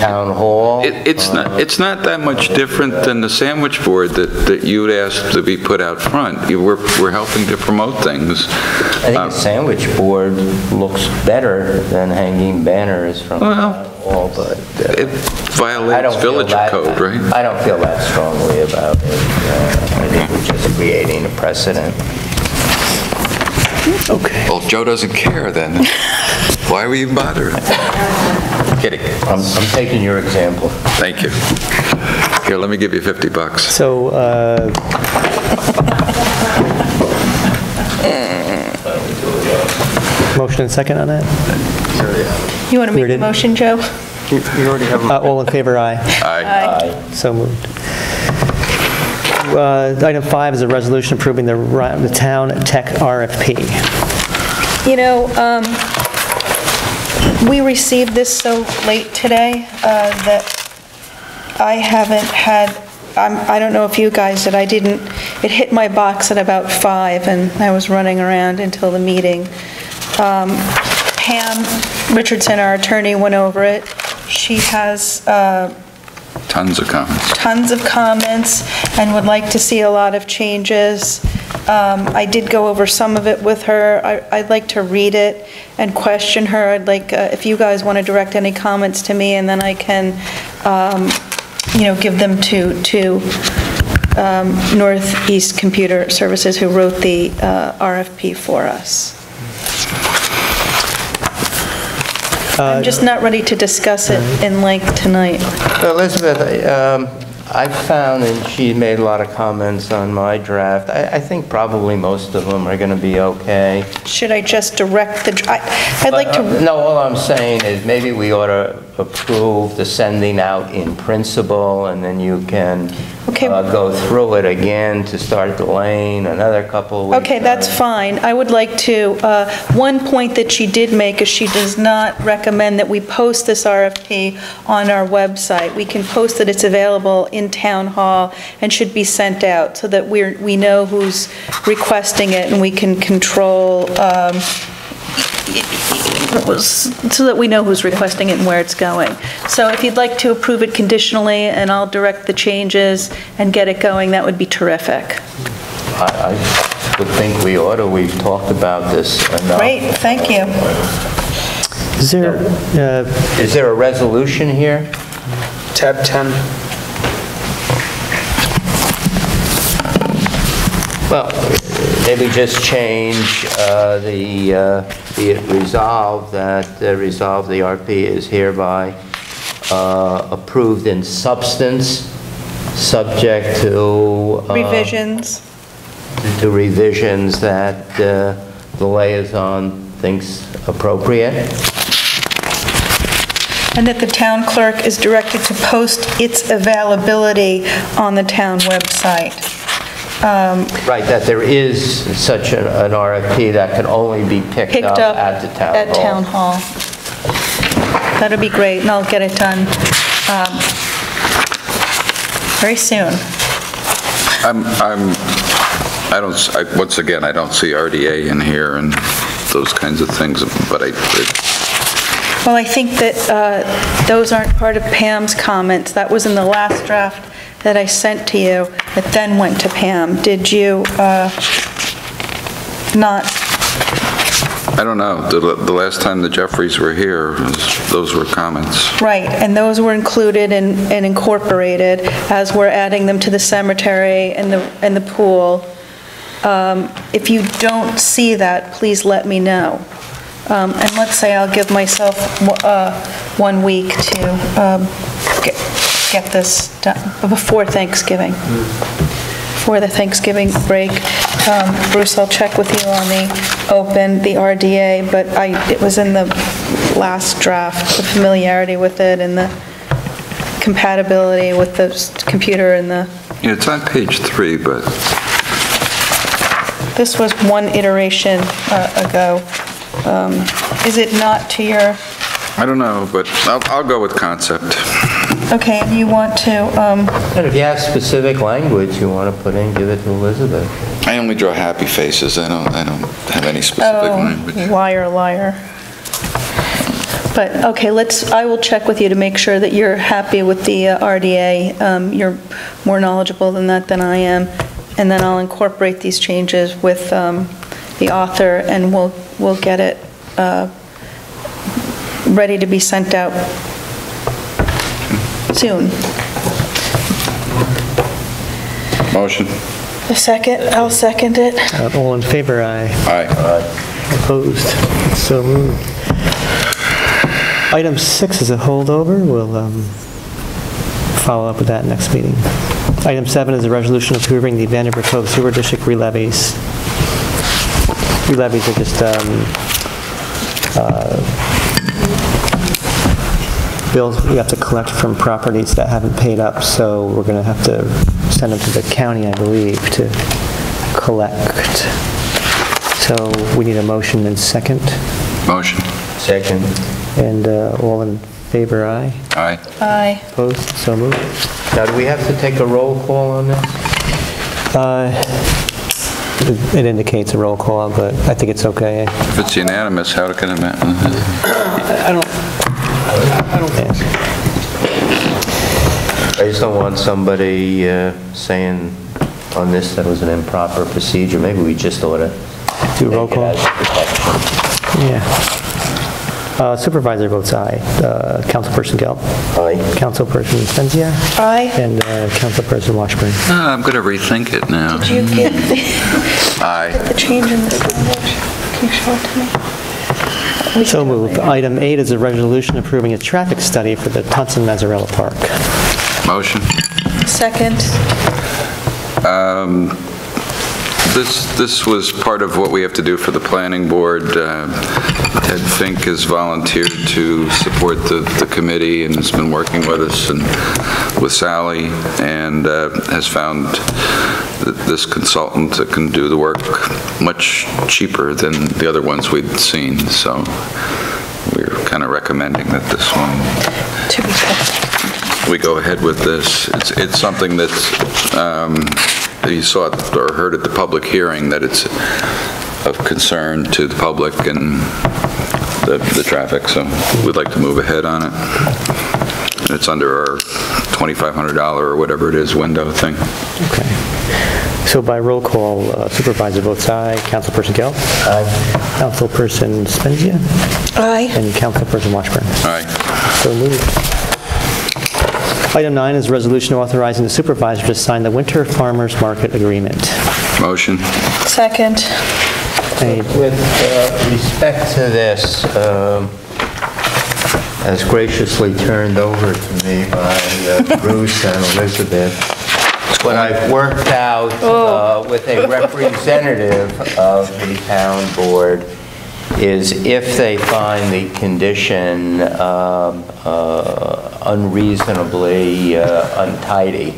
town hall. It's not that much different than the sandwich board that you'd asked to be put out front. We're helping to promote things. I think a sandwich board looks better than hanging banners from the town hall, but it violates village code, right? I don't feel that strongly about it. I think we're just creating a precedent. Okay. Well, if Joe doesn't care, then why are we even bothering? Kidding. I'm taking your example. Thank you. Here, let me give you $50. So, motion and second on that? You want to make a motion, Joe? You already have a... All in favor, aye. Aye. So moved. Item 5 is a resolution approving the town tech RFP. You know, we received this so late today that I haven't had, I don't know if you guys did, it hit my box at about 5 and I was running around until the meeting. Pam Richardson, our attorney, went over it. She has Tons of comments and would like to see a lot of changes. I did go over some of it with her. I'd like to read it and question her. I'd like, if you guys want to direct any comments to me, and then I can, give them to Northeast Computer Services, who wrote the RFP for us. I'm just not ready to discuss it in length tonight. Elizabeth, I found, and she made a lot of comments on my draft, I think probably most of them are going to be okay. Should I just direct the, I'd like to... No, all I'm saying is maybe we ought to approve the sending out in principle, and then you can go through it again to start delaying another couple of weeks. Okay, that's fine. I would like to, one point that she did make is she does not recommend that we post this RFP on our website. We can post that it's available in Town Hall and should be sent out so that we know who's requesting it and we can control, so that we know who's requesting it and where it's going. So if you'd like to approve it conditionally and I'll direct the changes and get it going, that would be terrific. I would think we ought to. We've talked about this enough. Great, thank you. Is there a resolution here? Tab 10. Well, maybe just change be it resolved that resolve the RP is hereby approved in substance, subject to revisions. To revisions that the liaison thinks appropriate. And that the town clerk is directed to post its availability on the town website. Right, that there is such an RFP that can only be picked up at the town hall. That'll be great, and I'll get it done very soon. Once again, I don't see RDA in here and those kinds of things, but well, I think that those aren't part of Pam's comments. That was in the last draft that I sent to you, that then went to Pam. Did you not? I don't know. The last time the Jeffreys were here, those were comments. Right, and those were included and incorporated as we're adding them to the cemetery and the pool. If you don't see that, please let me know. And let's say I'll give myself 1 week to get this done before Thanksgiving. Before the Thanksgiving break. Bruce, I'll check with you on the RDA, but it was in the last draft, the familiarity with it and the compatibility with the computer and the... Yeah, it's on page 3, but... This was one iteration ago. Is it not to your... I don't know, but I'll go with concept. Okay, and you want to... And if you have specific language you want to put in, give it to Elizabeth. I only draw happy faces. I don't have any specific language. Liar, liar. But, okay, I will check with you to make sure that you're happy with the RDA. You're more knowledgeable than that than I am. And then I'll incorporate these changes with the author, and we'll get it ready to be sent out soon. Motion. A second? I'll second it. All in favor, aye. Aye. Opposed? So moved. Item 6 is a holdover. We'll follow up with that next meeting. Item 7 is a resolution approving the Vanderbilt Cove Sewer District relevies. Relevies are just bills we have to collect from properties that haven't paid up, so we're going to have to send them to the county, I believe, to collect. So we need a motion and second. Motion. Second. And all in favor, aye. Aye. Aye. Opposed? So moved. Now, do we have to take a roll call on this? It indicates a roll call, but I think it's okay. If it's unanimous, how can it matter? I don't think. I just don't want somebody saying on this that was an improper procedure. Maybe we just ought to do a roll call. Yeah. Supervisor votes aye. Councilperson Gelb. Aye. Councilperson Spenzia. Aye. And Councilperson Washburn. I'm going to rethink it now. Did you get Aye. the change in the language? Can you show it to me? So moved. Item 8 is a resolution approving a traffic study for the Tunson Mazzarella Park. Motion. Second. This was part of what we have to do for the planning board. Ted Fink has volunteered to support the committee and has been working with us and with Sally, and has found this consultant that can do the work much cheaper than the other ones we'd seen. So we're kind of recommending that this one, we go ahead with this. It's something that's you saw it or heard at the public hearing, that it's of concern to the public and the traffic, so we'd like to move ahead on it. It's under our $2,500 or whatever it is window thing. Okay. So by roll call, Supervisor votes aye. Councilperson Gelb. Aye. Councilperson Spenzia. Aye. And Councilperson Washburn. Aye. So moved. Item 9 is a resolution authorizing the supervisor to sign the Winter Farmers Market Agreement. Motion. Second. With respect to this, as graciously turned over to me by Bruce and Elizabeth, what I've worked out with a representative of the town board is if they find the condition unreasonably untidy,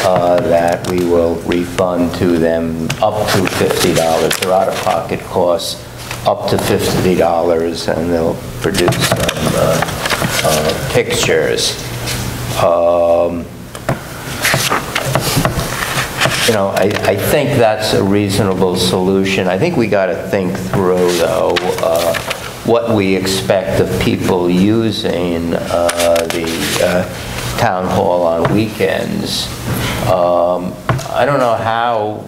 that we will refund to them up to $50. Their out-of-pocket costs up to $50, and they'll produce some pictures. You know, I think that's a reasonable solution. I think we got to think through, though, what we expect of people using the town hall on weekends. I don't know how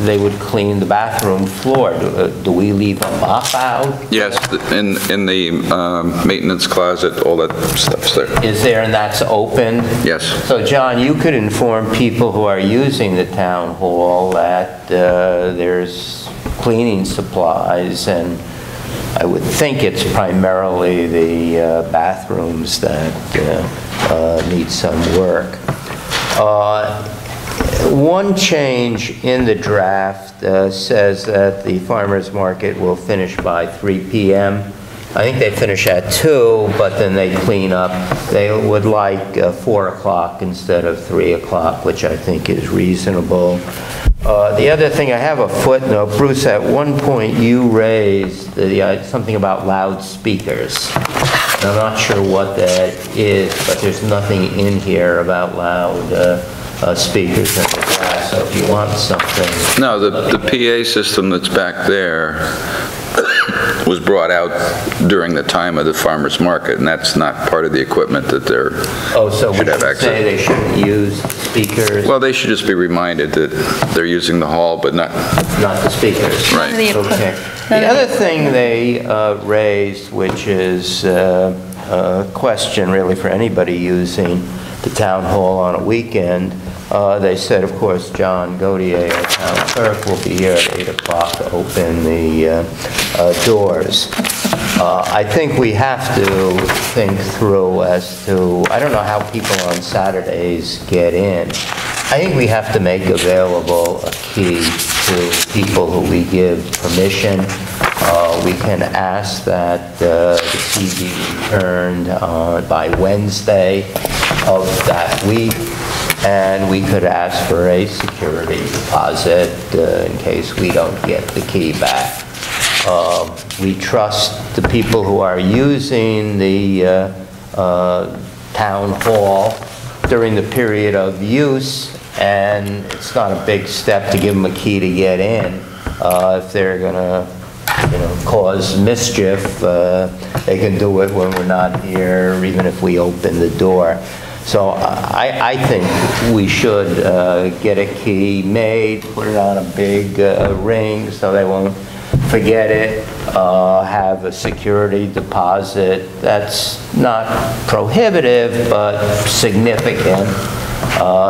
they would clean the bathroom floor. Do we leave a mop out? Yes, in the maintenance closet, all that stuff's there. Is there, and that's open? Yes. So, John, you could inform people who are using the town hall that there's cleaning supplies, and I would think it's primarily the bathrooms that need some work. One change in the draft says that the farmers market will finish by 3 p.m. I think they finish at 2, but then they clean up. They would like 4 o'clock instead of 3 o'clock, which I think is reasonable. The other thing, I have a footnote. Bruce, at one point you raised something about loudspeakers. I'm not sure what that is, but there's nothing in here about loud speakers in the class, so if you want something... No, the PA system that's back there was brought out during the time of the farmer's market, and that's not part of the equipment that they're, Oh, so we should have should access. say they shouldn't use speakers, Well, they should just be reminded that they're using the hall, but not, not the speakers? right. Okay. The other thing they raised, which is a question really for anybody using the town hall on a weekend, they said, of course, John Godier, our town clerk, will be here at 8 o'clock to open the doors. I think we have to think through as to, I don't know how people on Saturdays get in. I think we have to make available a key to people who we give permission. We can ask that the key be returned by Wednesday of that week, and we could ask for a security deposit in case we don't get the key back. We trust the people who are using the town hall during the period of use, and it's not a big step to give them a key to get in. If they're going to cause mischief, they can do it when we're not here, even if we open the door. So I think we should get a key made, put it on a big ring so they won't forget it, have a security deposit that's not prohibitive but significant,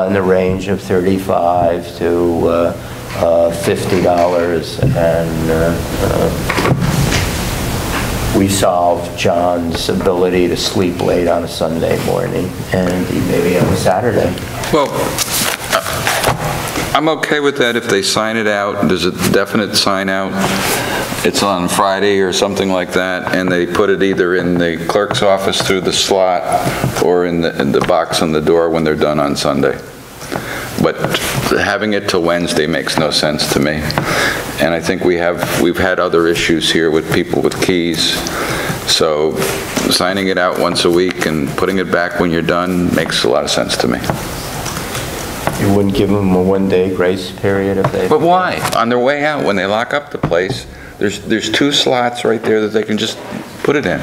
in the range of $35 to $50, and we solved John's ability to sleep late on a Sunday morning and maybe on a Saturday. Well, I'm okay with that if they sign it out. There's a definite sign out. It's on Friday or something like that, and they put it either in the clerk's office through the slot or in the box on the door when they're done on Sunday. But having it till Wednesday makes no sense to me. And I think we've had other issues here with people with keys. So signing it out once a week and putting it back when you're done makes a lot of sense to me. You wouldn't give them a one-day grace period if they... But why? On their way out, when they lock up the place, there's 2 slots right there that they can just put it in.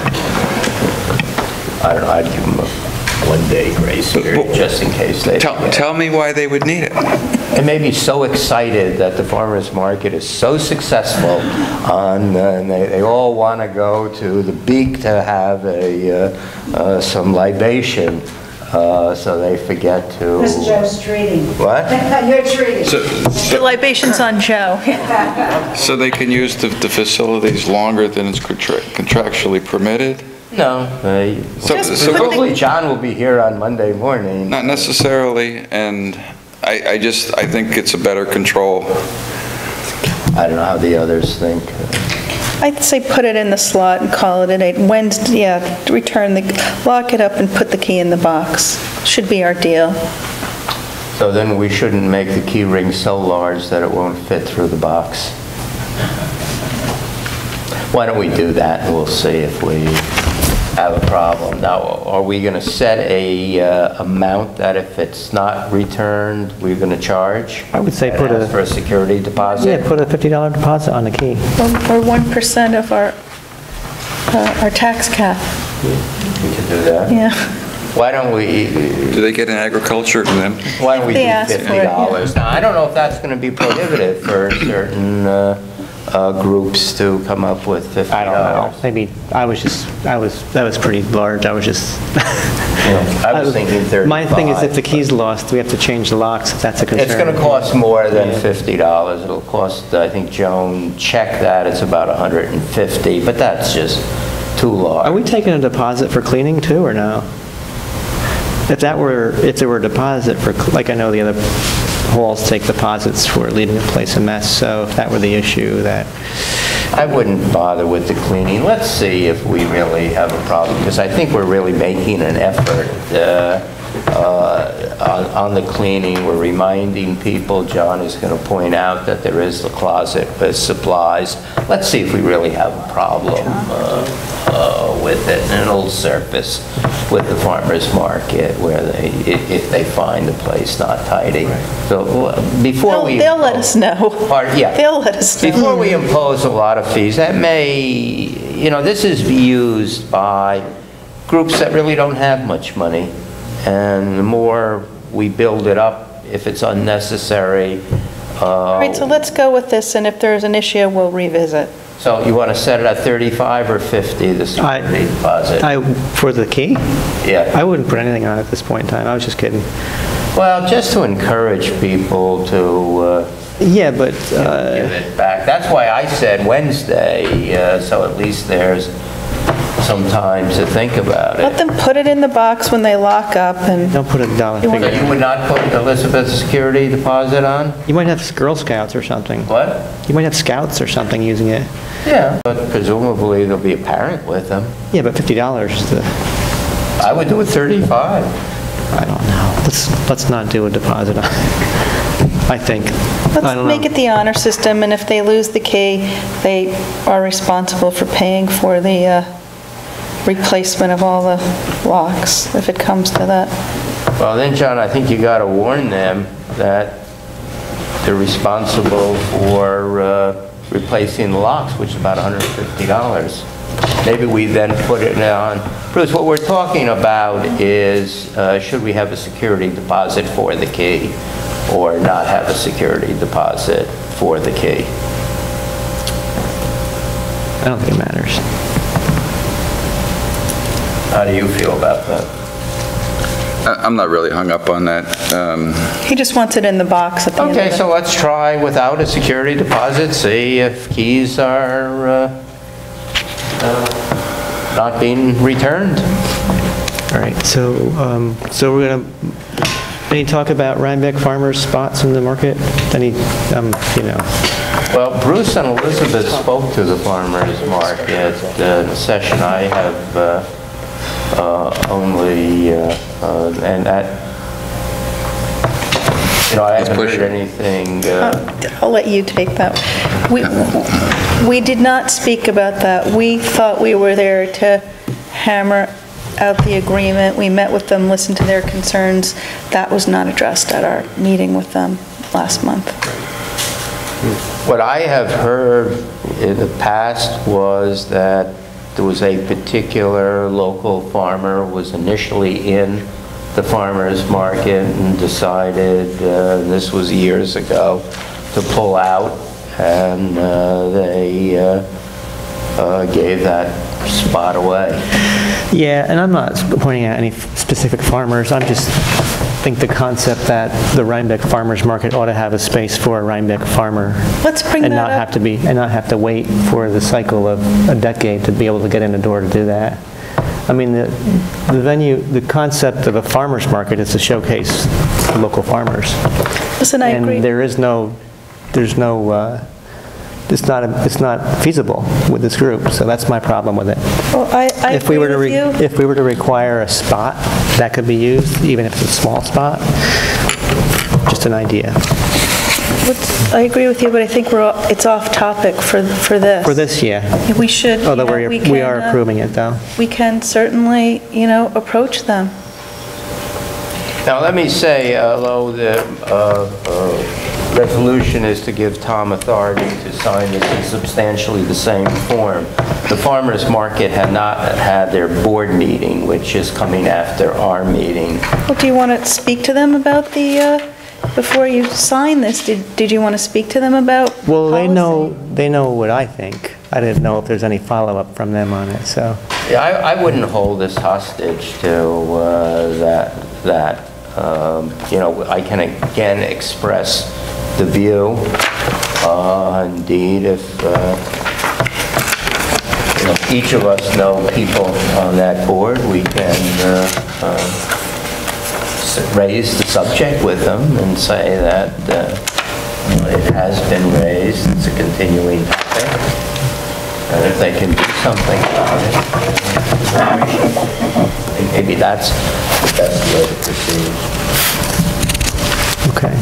I don't know, I'd give them a one-day grace period, just in case they... Tell me why they would need it. They may be so excited that the farmer's market is so successful and they all want to go to the beak to have some libation, so they forget to... This is Joe's treating. What? You're treating. The libation's on Joe. So they can use the facilities longer than it's contractually permitted? No. Hopefully John will be here on Monday morning. Not necessarily, and I think it's a better control. I don't know how the others think. I'd say put it in the slot and call it at 8. Wednesday, yeah, lock it up and put the key in the box. Should be our deal. So then we shouldn't make the key ring so large that it won't fit through the box. Why don't we do that and we'll see if we have a problem. Now, are we going to set a amount that if it's not returned, we're going to charge? I would say for a security deposit? Yeah, put a $50 deposit on the key. Or 1% of our tax cap. We could do that. Yeah. Why don't we... Do they get an agriculture exemption? Why don't we do They ask for it, $50? yeah. Now, I don't know if that's going to be prohibitive for certain groups to come up with $50. I don't know. Maybe that was pretty large. I was thinking 35. My thing is if the key's lost, we have to change the locks, if that's a concern. It's going to cost more than $50. It'll cost, I think Joan checked that, it's about $150, but that's just too large. Are we taking a deposit for cleaning too, or no? If there were a deposit for, like I know the other halls take deposits for leaving a place a mess, so if that were the issue, that... I wouldn't bother with the cleaning. Let's see if we really have a problem, because I think we're really making an effort on the cleaning, we're reminding people, John is going to point out that there is the closet with supplies. Let's see if we really have a problem with it, and it'll surface with the farmer's market where if they find the place not tidy. So before They'll let us know. Yeah. They'll let us know. Before we impose a lot of fees, that may, this is used by groups that really don't have much money. And the more we build it up, if it's unnecessary. All right, so let's go with this, and if there's an issue, we'll revisit. So you want to set it at 35 or 50, the security deposit? For the key? Yeah. I wouldn't put anything on it at this point in time. I was just kidding. Well, just to encourage people to yeah, but give it back. That's why I said Wednesday, so at least there's some time to think about it. Let them put it in the box when they lock up, and don't put a dollar So figure. you would not put Elizabeth's security deposit on? You might have Girl Scouts or something. What? You might have Scouts or something using it. Yeah, but presumably there'll be a parent with them. Yeah, but $50 I would do it 35. I don't know. Let's not do a deposit on it. I think. let's make it the honor system, and if they lose the key, they are responsible for paying for the replacement of all the locks, if it comes to that. Well, then, John, I think you got to warn them that they're responsible for replacing the locks, which is about $150. Maybe we then put it on. Bruce, what we're talking about is should we have a security deposit for the key or not have a security deposit for the key? I don't think it matters. How do you feel about that? I'm not really hung up on that. He just wants it in the box at the end of Okay, it. so let's try without a security deposit, see if keys are not being returned. All right, so we're going to, any talk about Rhinebeck farmers' spots in the market? Any, Well, Bruce and Elizabeth spoke to the farmers market in a session. I have only, and that, I haven't heard anything. I'll let you take that. We did not speak about that. We thought we were there to hammer out the agreement. We met with them, listened to their concerns. That was not addressed at our meeting with them last month. What I have heard in the past was that there was a particular local farmer was initially in the farmer's market and decided, this was years ago, to pull out, and they gave that spot away. Yeah, and I'm not pointing out any specific farmers. I'm just think the concept that the Rhinebeck farmers market ought to have a space for a Rhinebeck farmer. Let's bring and that not up. not have to wait for the cycle of a decade to be able to get in the door to do that. I mean, the venue, the concept of a farmers market is to showcase local farmers. Listen, I agree. And it's not feasible with this group, so that's my problem with it. Well, I agree with you. If we were to require a spot that could be used, even if it's a small spot, just an idea. I agree with you, but I think it's off topic for this. For this, yeah. We should, Although we are approving it, though. We can certainly, approach them. Now, let me say, although the resolution is to give Tom authority to sign this in substantially the same form, the farmers market had not had their board meeting, which is coming after our meeting. Well, do you want to speak to them about before you sign this, did you want to speak to them about Well, policy? they know what I think. I didn't know if there's any follow-up from them on it, so. Yeah, I wouldn't hold this hostage to that. I can again express the view. Indeed, if each of us know people on that board, we can raise the subject with them and say that it has been raised, it's a continuing topic, and if they can do something about it. think maybe that's the best way to proceed. Okay.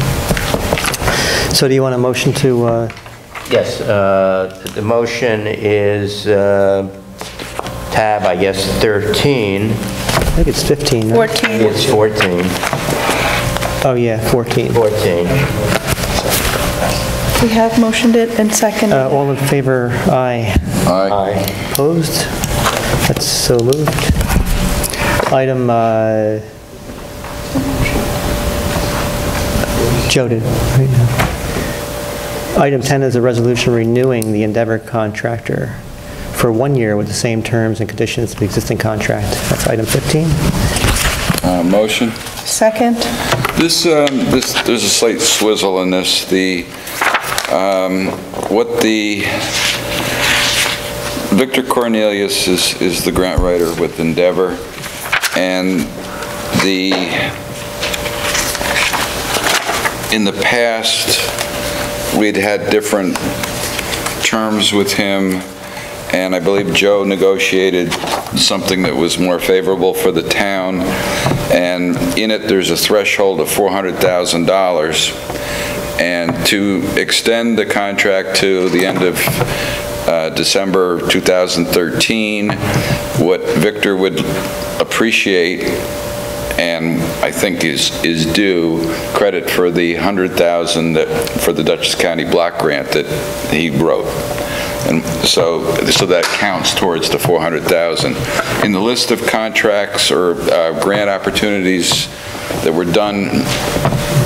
So do you want a motion to... Yes, the motion is tab, I guess, 13. I think it's 15. No? 14. It's 14. Oh, yeah, 14. 14. We have motioned it and seconded. All in favor, aye. Aye. Opposed? That's so moved. Item, Joe did, right now. Item 10 is a resolution renewing the Endeavor contractor for 1 year with the same terms and conditions of the existing contract. That's item 15. Motion. Second. There's a slight swizzle in this. Victor Cornelius is the grant writer with Endeavor, and in the past, we'd had different terms with him, and I believe Joe negotiated something that was more favorable for the town, and in it there's a threshold of $400,000, and to extend the contract to the end of December 2013, what Victor would appreciate, and I think is due, credit for the $100,000 for the Dutchess County block grant that he wrote. And so that counts towards the $400,000. In the list of contracts or grant opportunities that were done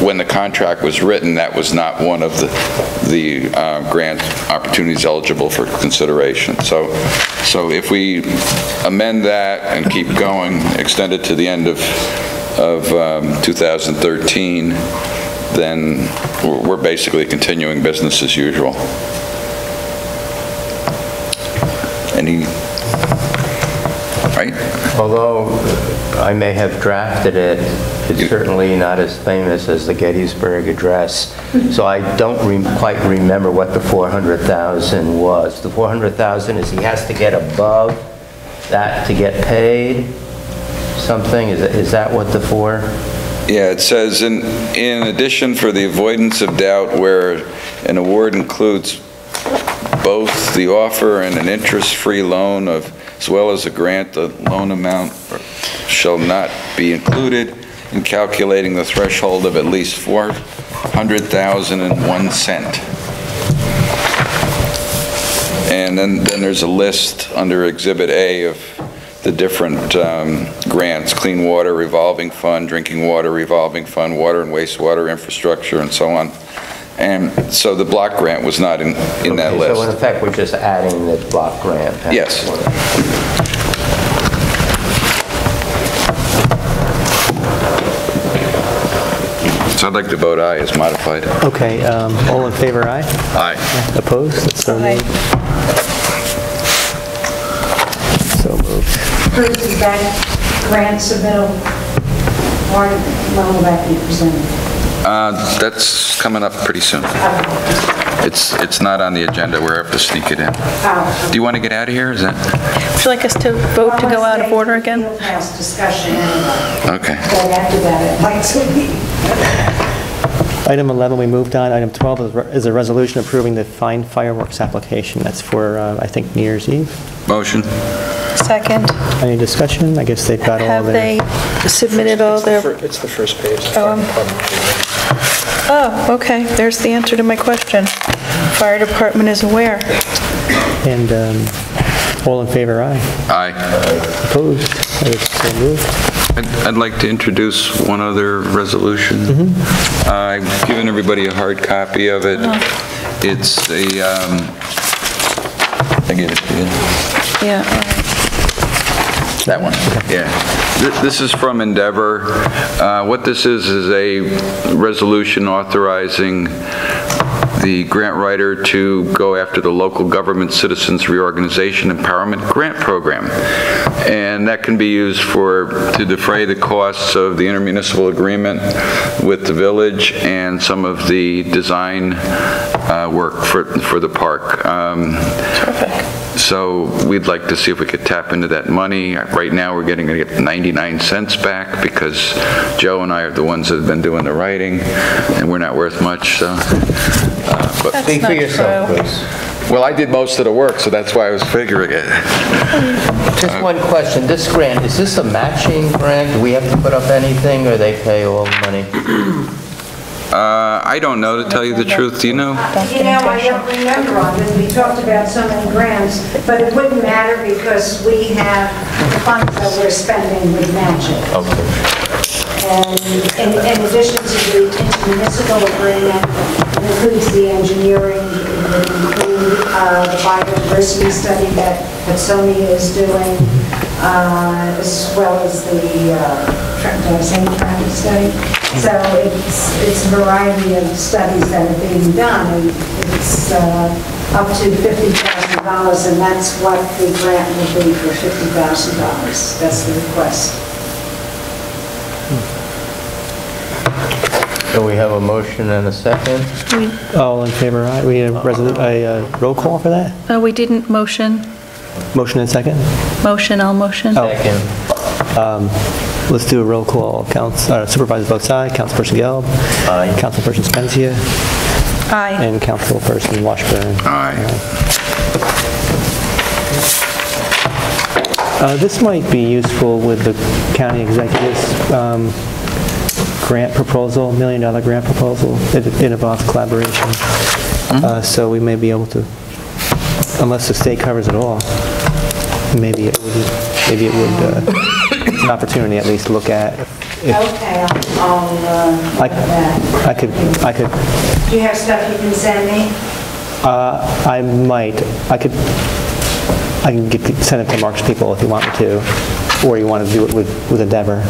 when the contract was written, that was not one of the grant opportunities eligible for consideration. So if we amend that and keep going, extend it to the end of 2013, then we're basically continuing business as usual. Right? Although I may have drafted it, it's certainly not as famous as the Gettysburg Address. So I don't quite remember what the $400,000 was. The $400,000 is he has to get above that to get paid? Something? Is that what the four? Yeah, it says, in addition, for the avoidance of doubt, where an award includes both the offer and an interest-free loan as well as a grant, the loan amount shall not be included in calculating the threshold of at least $400,001. And then there's a list under Exhibit A of the different grants: clean water revolving fund, drinking water revolving fund, water and wastewater infrastructure, and so on. And so the block grant was not in that list. So in effect, we're just adding the block grant. Yes. So I'd like to vote aye as modified. Okay, all in favor, aye? Aye. Opposed? That's so moved. So moved. Is that grant submittal, or when will that be presented? That's coming up pretty soon. It's not on the agenda. We're have to sneak it in. Do you want to get out of here? Is that? Would you like us to vote to go out of order again? Past discussion anyway. Okay. But after that, it might still be. Item 11, we moved on. Item 12 is a resolution approving the fine fireworks application. That's for, I think, New Year's Eve. Motion. Second. Any discussion? I guess they've got all Have their... they submitted all their... It's the first page. Oh, okay, there's the answer to my question. Fire department is aware. And all in favor, aye? Aye. Opposed? That is so moved. I'd like to introduce one other resolution. I've given everybody a hard copy of it. It's a, I gave it to you. Yeah, all right. That one, yeah. This is from Endeavor. What this is a resolution authorizing the grant writer to go after the Local Government Citizens Reorganization Empowerment Grant Program. And that can be used to defray the costs of the intermunicipal agreement with the village and some of the design work for the park. Terrific. So we'd like to see if we could tap into that money. Right now, we're going to get 99 cents back because Joe and I are the ones that have been doing the writing, and we're not worth much, so. But Speak for yourself, please. well, I did most of the work, so that's why I was figuring it. Just one question. This grant, is this a matching grant? Do we have to put up anything, or they pay all the money? I don't know, to tell you the truth. Do you know? You know, I don't remember on this. We talked about so many grants, but it wouldn't matter because we have the funds that we're spending with matching. Okay. And in addition to the intermunicipal agreement, it includes the engineering, it would include the biodiversity study that Sony is doing, as well as the traffic study. So it's a variety of studies that are being done, and it's up to $50,000, and that's what the grant will be for $50,000. That's the request. So we have a motion and a second. All in favor, aye? We have a roll call for that? We didn't motion. Motion and second? Motion, I'll motion. Second. Let's do a roll call. Supervisors both sides, Councilperson Gelb. Aye. Councilperson Spenzia. Aye. And Councilperson Washburn. Aye. This might be useful with the county executives grant proposal, $1 million grant proposal. It involves collaboration. So we may be able to, unless the state covers it all, maybe it would it's an opportunity at least to look at. Okay, I'll look at that. I could. Do you have stuff you can send me? I might. I can send it to Mark's people if you want me to, or you want to do it with Endeavor.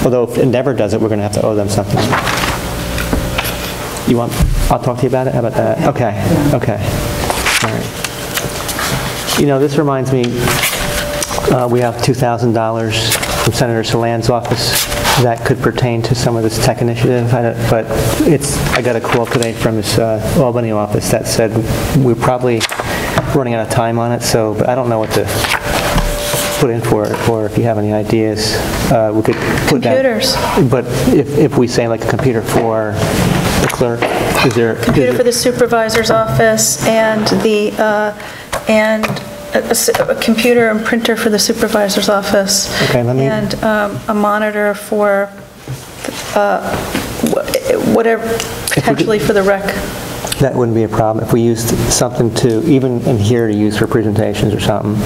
Although if Endeavor does it, we're going to have to owe them something. You want? I'll talk to you about it. How about that? Okay. Okay. All right. You know, this reminds me. We have $2,000 from Senator Solan's office that could pertain to some of this tech initiative, but I got a call today from his Albany office that said we're probably running out of time on it, but I don't know what to put in for it, or if you have any ideas, we could put Computers. But if we say like a computer for the clerk, is there... Computer for the supervisor's office and a computer and printer for the supervisor's office. Okay, and a monitor for whatever, potentially for the rec. That wouldn't be a problem if we used something to, even in here to use for presentations or something.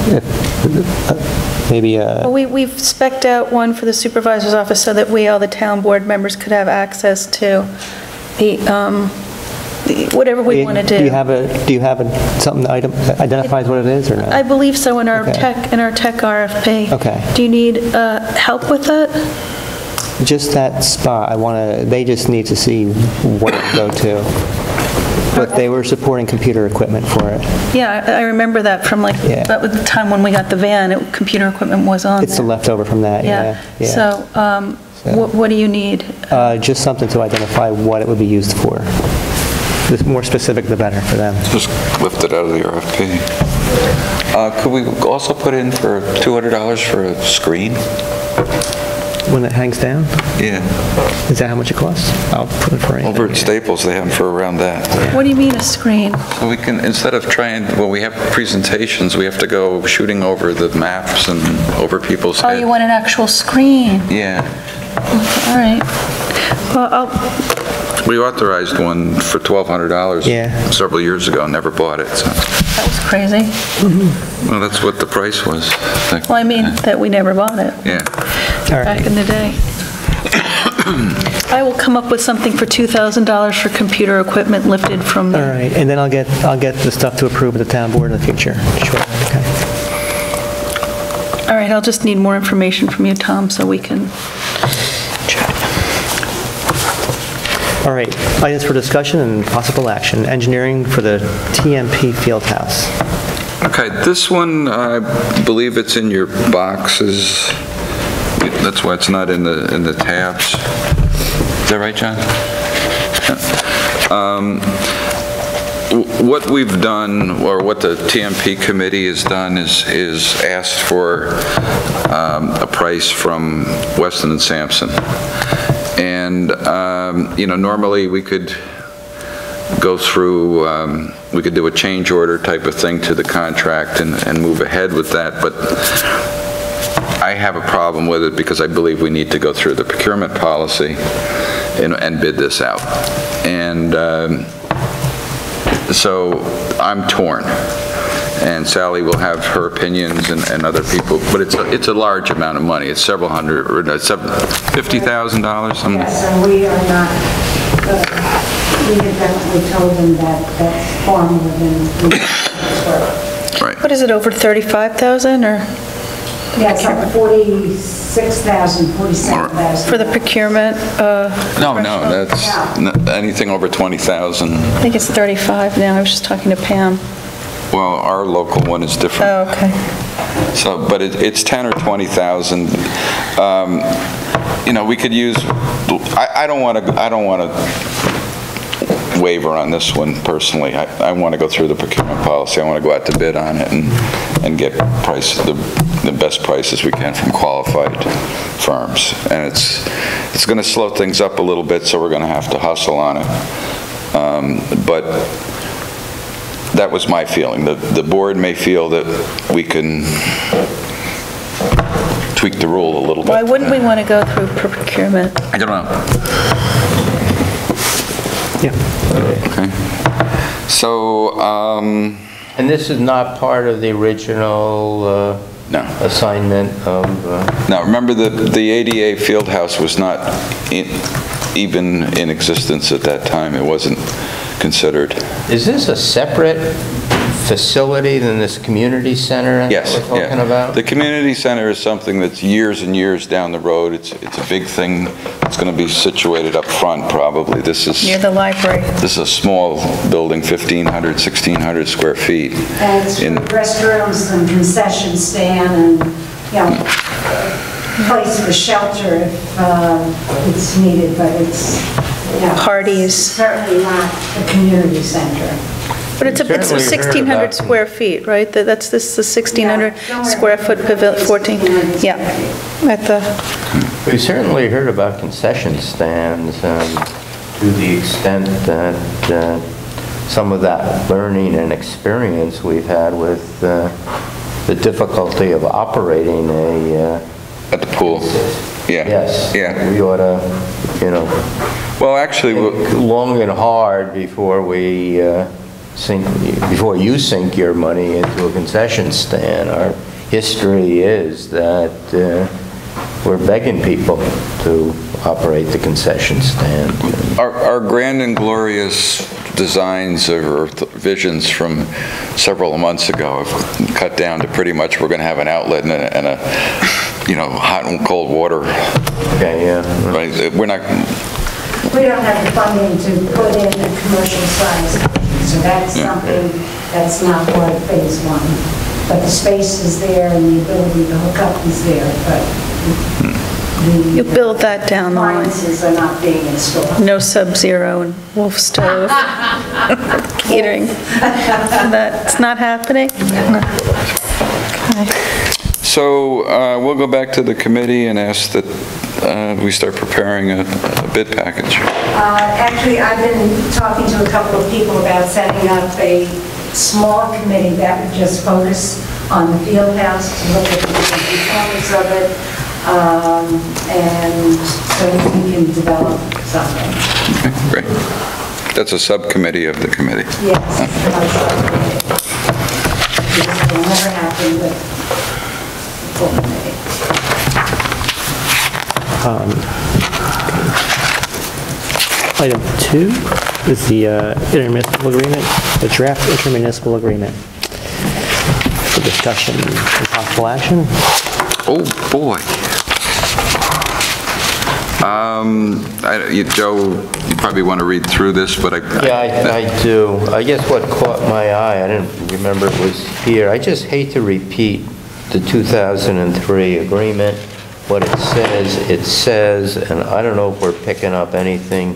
Maybe a... Well, we've spec'd out one for the supervisor's office so that all the town board members could have access to the whatever we want to do. Do you have something that identifies what it is or not? I believe so in our tech RFP. Okay. Do you need help with that? Just that spot. They just need to see where to go to. But they were supporting computer equipment for it. Yeah, I remember that from that was the time when we got the van, computer equipment was on It's the leftover from that, yeah. So, what do you need? Just something to identify what it would be used for. The more specific, the better for them. Just lift it out of the RFP. Could we also put in for $200 for a screen? When it hangs down? Yeah. Is that how much it costs? I'll put it for anything. Over at Staples, they have them for around that. What do you mean a screen? So we can, instead of when we have presentations, we have to go shooting over the maps and over people's heads. Oh, you want an actual screen? Yeah. All right. Well, We authorized one for $1,200 several years ago and never bought it. So. That was crazy. Well, that's what the price was. Well, I mean that we never bought it. Yeah. Back in the day. I will come up with something for $2,000 for computer equipment lifted from the... All right, and then I'll get the stuff to approve at the town board in the future. Sure. Okay. All right, I'll just need more information from you, Tom, so we can chat. All right, items for discussion and possible action. Engineering for the TMP Fieldhouse. Okay, this one, I believe it's in your boxes. That's why it's not in the tabs. Is that right, John? what we've done, or what the TMP committee has done, is asked for a price from Weston and Sampson. And, normally we could go through, we could do a change order type of thing to the contract and move ahead with that, but I have a problem with it because I believe we need to go through the procurement policy and bid this out. And so I'm torn. And Sally will have her opinions and other people, but it's a large amount of money. It's several hundred, or $50,000. Yes, and we are not, we have definitely told them that that's far more than we Right. What is it, over 35,000 or? Yeah, it's like 46,000, 47,000. For the procurement? No, that's anything over 20,000. I think it's 35 now. I was just talking to Pam. Well, our local one is different. Oh, okay. So, but it's 10 or 20,000. We could use. I don't want to waver on this one personally. I want to go through the procurement policy. I want to go out to bid on it and get the best prices we can from qualified firms. And it's going to slow things up a little bit, so we're going to have to hustle on it. But that was my feeling. The board may feel that we can tweak the rule a little bit. Why wouldn't we want to go through procurement? I don't know. Yeah. Okay. So, And this is not part of the original no. assignment of... Now, remember the ADA field house was not even in existence at that time. It wasn't considered. Is this a separate facility than this community center Yes, that we're talking about? The community center is something that's years and years down the road. It's a big thing. It's going to be situated up front, probably. This is Near the library. This is a small building, 1,500, 1,600 square feet. And it's restrooms and concession stand and, place for shelter if it's needed, but it's, Parties. certainly not a community center. But it's a 1,600 square feet, right? That's the 1,600 square foot pavilion, 14. Yeah. We certainly heard about concession stands to the extent that some of that learning and experience we've had with the difficulty of operating at the pool. Yeah. Yes. Yeah. We ought to, Well, actually, think long and hard before we before you sink your money into a concession stand. Our history is that we're begging people to operate the concession stand. Our grand and glorious designs or visions from several months ago have cut down to pretty much we're going to have an outlet and a hot and cold water. Okay, yeah. Right. We don't have the funding to put in a commercial size, so that's something that's not part of phase one. But the space is there and the ability to hook up is there, but You build that down the line. appliances are not being installed. No Sub-Zero and Wolf Stove. Catering. That's not happening? Okay. So we'll go back to the committee and ask that we start preparing a bid package. Actually, I've been talking to a couple of people about setting up a small committee that would just focus on the field house to look at the different components of it, and so we can develop something. Okay, great. That's a subcommittee of the committee. Yes, it will never happen with full committee. Item 2 is the intermunicipal agreement, the draft intermunicipal agreement. For discussion and possible action. Oh, boy. Joe, you probably want to read through this, but Yeah, I do. I guess what caught my eye, I didn't remember it was here. I just hate to repeat the 2003 agreement. What it says, and I don't know if we're picking up anything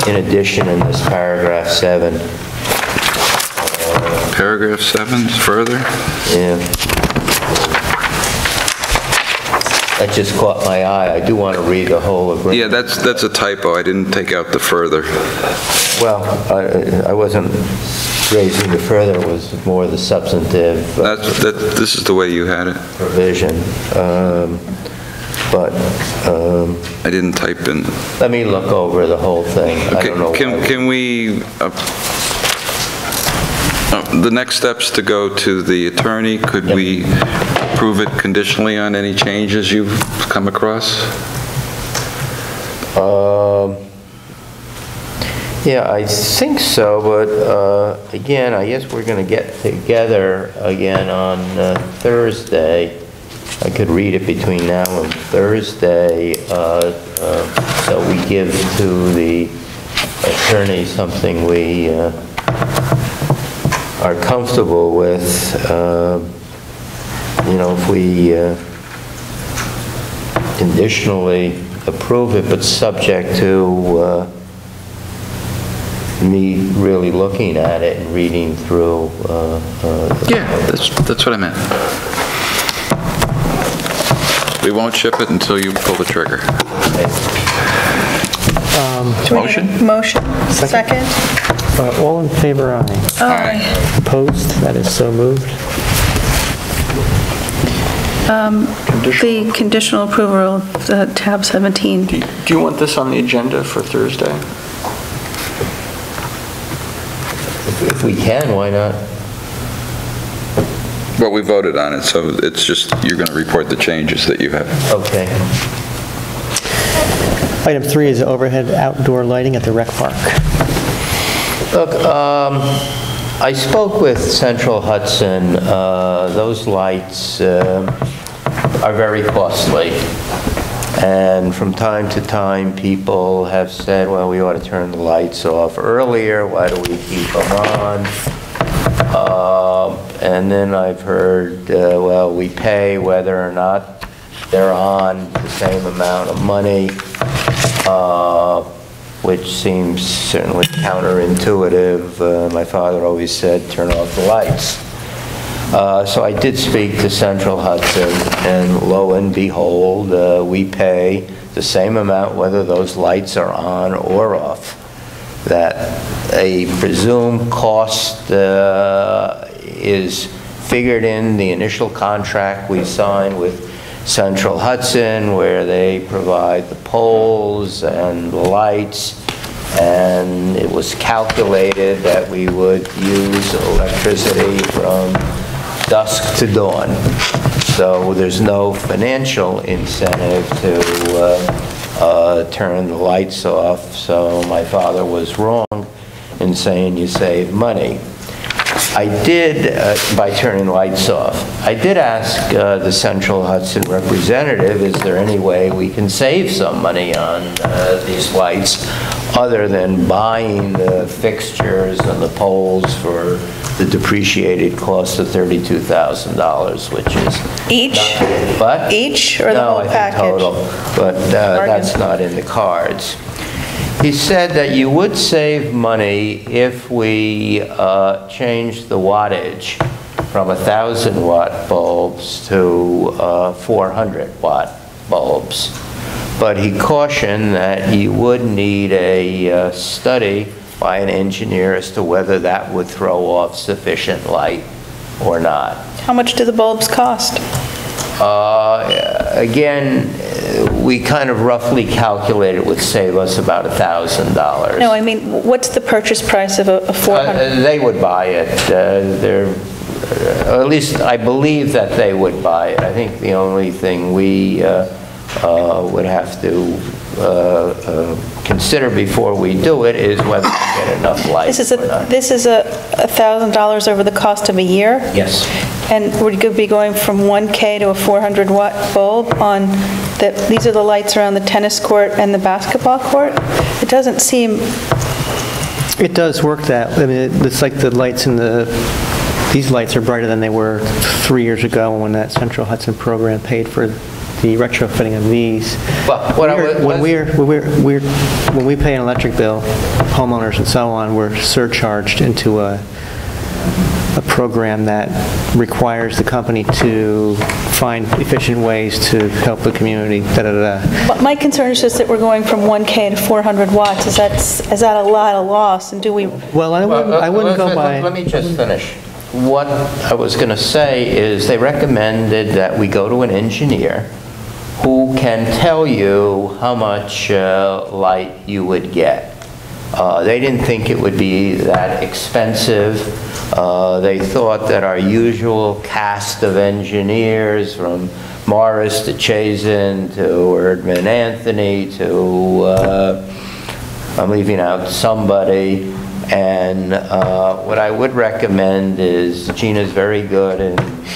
in addition in this paragraph 7. Paragraph 7, further? Yeah. That just caught my eye. I do want to read the whole agreement. Yeah, that's a typo. I didn't take out the further. Well, I wasn't raising the further, it was more the substantive This is the way you had it. provision. I didn't type in. Let me look over the whole thing. I Okay, don't know. can we, the next steps to go to the attorney, could we approve it conditionally on any changes you've come across? Yeah, I think so, but again, I guess we're going to get together again on Thursday. I could read it between now and Thursday, so we give to the attorney something we are comfortable with. You know, if we conditionally approve it, but subject to me really looking at it and reading through. Yeah, that's what I meant. We won't ship it until you pull the trigger. Motion? Motion. Second? All in favor, aye. Aye. Opposed? That is so moved. The conditional approval of tab 17. Do you want this on the agenda for Thursday? If we can, why not? Well, we voted on it, so it's just, you're going to report the changes that you have. Okay. Item 3 is overhead outdoor lighting at the rec park. Look, I spoke with Central Hudson. Those lights are very costly. And from time to time, people have said, well, we ought to turn the lights off earlier. Why do we keep them on? And then I've heard, well, we pay whether or not they're on, the same amount of money, which seems certainly counterintuitive. My father always said, turn off the lights. So I did speak to Central Hudson, and lo and behold, we pay the same amount whether those lights are on or off. That a presumed cost is figured in the initial contract we signed with Central Hudson, where they provide the poles and the lights, and it was calculated that we would use electricity from dusk to dawn. So there's no financial incentive to turn the lights off, so my father was wrong in saying you save money. I did, by turning lights off, I did ask the Central Hudson representative, is there any way we can save some money on these lights other than buying the fixtures and the poles for the depreciated cost of $32,000, which is... Each? What? Each or the whole package? Total, but that's not in the cards. He said that you would save money if we changed the wattage from 1,000-watt bulbs to 400-watt bulbs. But he cautioned that he would need a study by an engineer as to whether that would throw off sufficient light or not. How much do the bulbs cost? Again, we kind of roughly calculated it would save us about $1,000. No, I mean, what's the purchase price of a 400? They would buy it. At least I believe that they would buy it. I think the only thing we would have to consider before we do it is whether we get enough light. This is $1,000 over the cost of a year? Yes. And we're going to be going from 1K to a 400-watt bulb on these are the lights around the tennis court and the basketball court? It doesn't seem... It does work that. I mean, it's like the lights in these lights are brighter than they were 3 years ago when that Central Hudson program paid for the retrofitting of these. Well, when we pay an electric bill, homeowners and so on, we're surcharged into a a program that requires the company to find efficient ways to help the community, da-da-da-da. But my concern is just that we're going from 1K to 400 watts. Is that a lot of loss, and do we? Well, I wouldn't go by... Let me just finish. What I was going to say is they recommended that we go to an engineer who can tell you how much light you would get. They didn't think it would be that expensive. They thought that our usual cast of engineers, from Morris to Chazen to Erdman Anthony to, I'm leaving out somebody, and what I would recommend is, Gina's very good in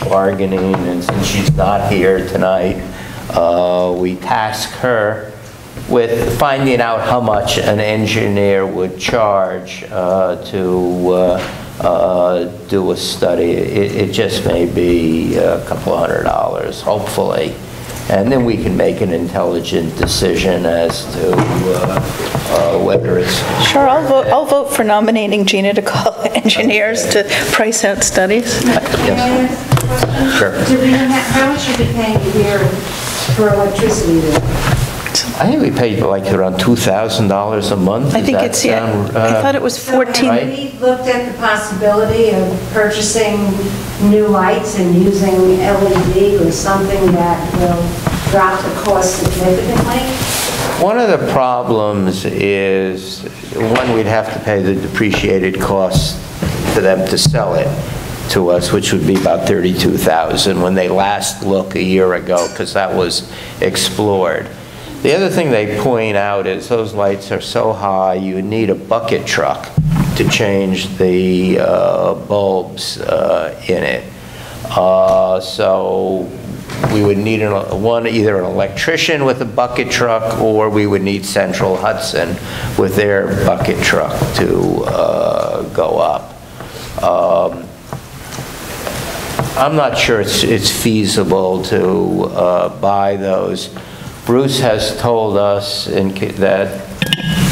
bargaining, and since she's not here tonight, we task her with finding out how much an engineer would charge to do a study. It just may be a couple $100, hopefully. And then we can make an intelligent decision as to whether it's... Sure, I'll vote for nominating Gina to call engineers to price out studies. Yes. Sure. How much should we be paying a year for electricity there? I think we paid like around $2,000 a month. I think it's, yeah, I thought it was 14. Have we looked at the possibility of purchasing new lights and using LED or something that will drop the cost significantly? One of the problems is, one, we'd have to pay the depreciated cost for them to sell it to us, which would be about $32,000 when they last looked a year ago, because that was explored. The other thing they point out is those lights are so high, you need a bucket truck to change the bulbs in it. So we would need either an electrician with a bucket truck, or we would need Central Hudson with their bucket truck to go up. I'm not sure it's feasible to buy those. Bruce has told us that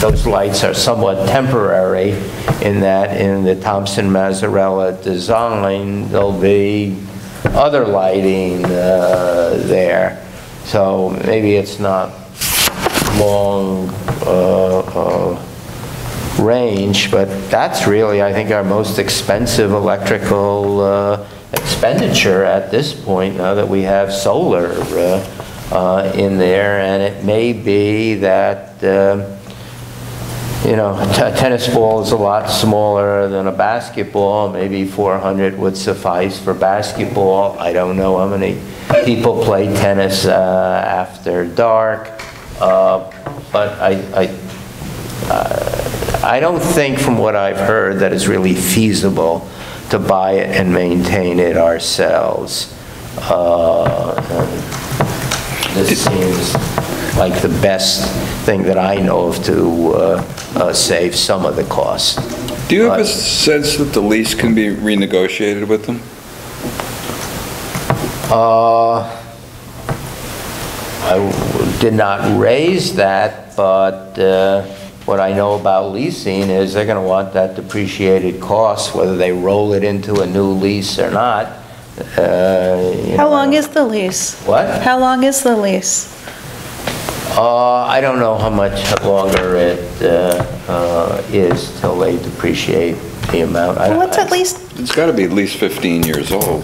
those lights are somewhat temporary, in that in the Thompson-Mazzarella design, there'll be other lighting there. So maybe it's not long range, but that's really, I think, our most expensive electrical expenditure at this point, now that we have solar in there. And it may be that, you know, a tennis ball is a lot smaller than a basketball. Maybe 400 would suffice for basketball. I don't know how many people play tennis after dark, but I don't think, from what I've heard, that it's really feasible to buy it and maintain it ourselves. This seems like the best thing that I know of to save some of the cost. Do you have a sense that the lease can be renegotiated with them? I did not raise that, but what I know about leasing is they're going to want that depreciated cost, whether they roll it into a new lease or not. How long is the lease? What? How long is the lease? I don't know how much longer it is till they depreciate the amount. Well, what's at least? It's got to be at least 15 years old.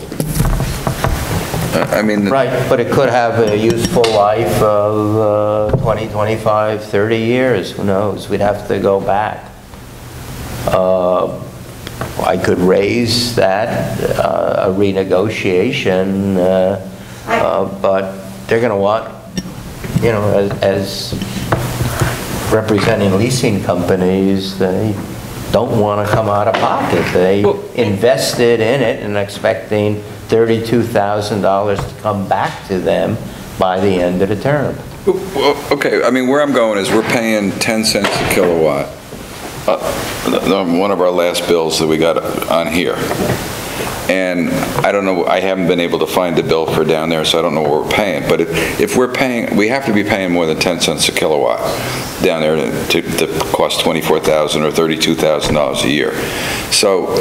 I mean... Right, but it could have a useful life of 20, 25, 30 years. Who knows? We'd have to go back. I could raise that, a renegotiation, but they're going to want, you know, as representing leasing companies, they don't want to come out of pocket. They invested in it and expecting $32,000 to come back to them by the end of the term. Okay, I mean, where I'm going is we're paying 10 cents a kilowatt. One of our last bills that we got on here. And I don't know, I haven't been able to find the bill for down there, so I don't know what we're paying. But if we're paying, we have to be paying more than 10 cents a kilowatt down there to cost $24,000 or $32,000 a year. So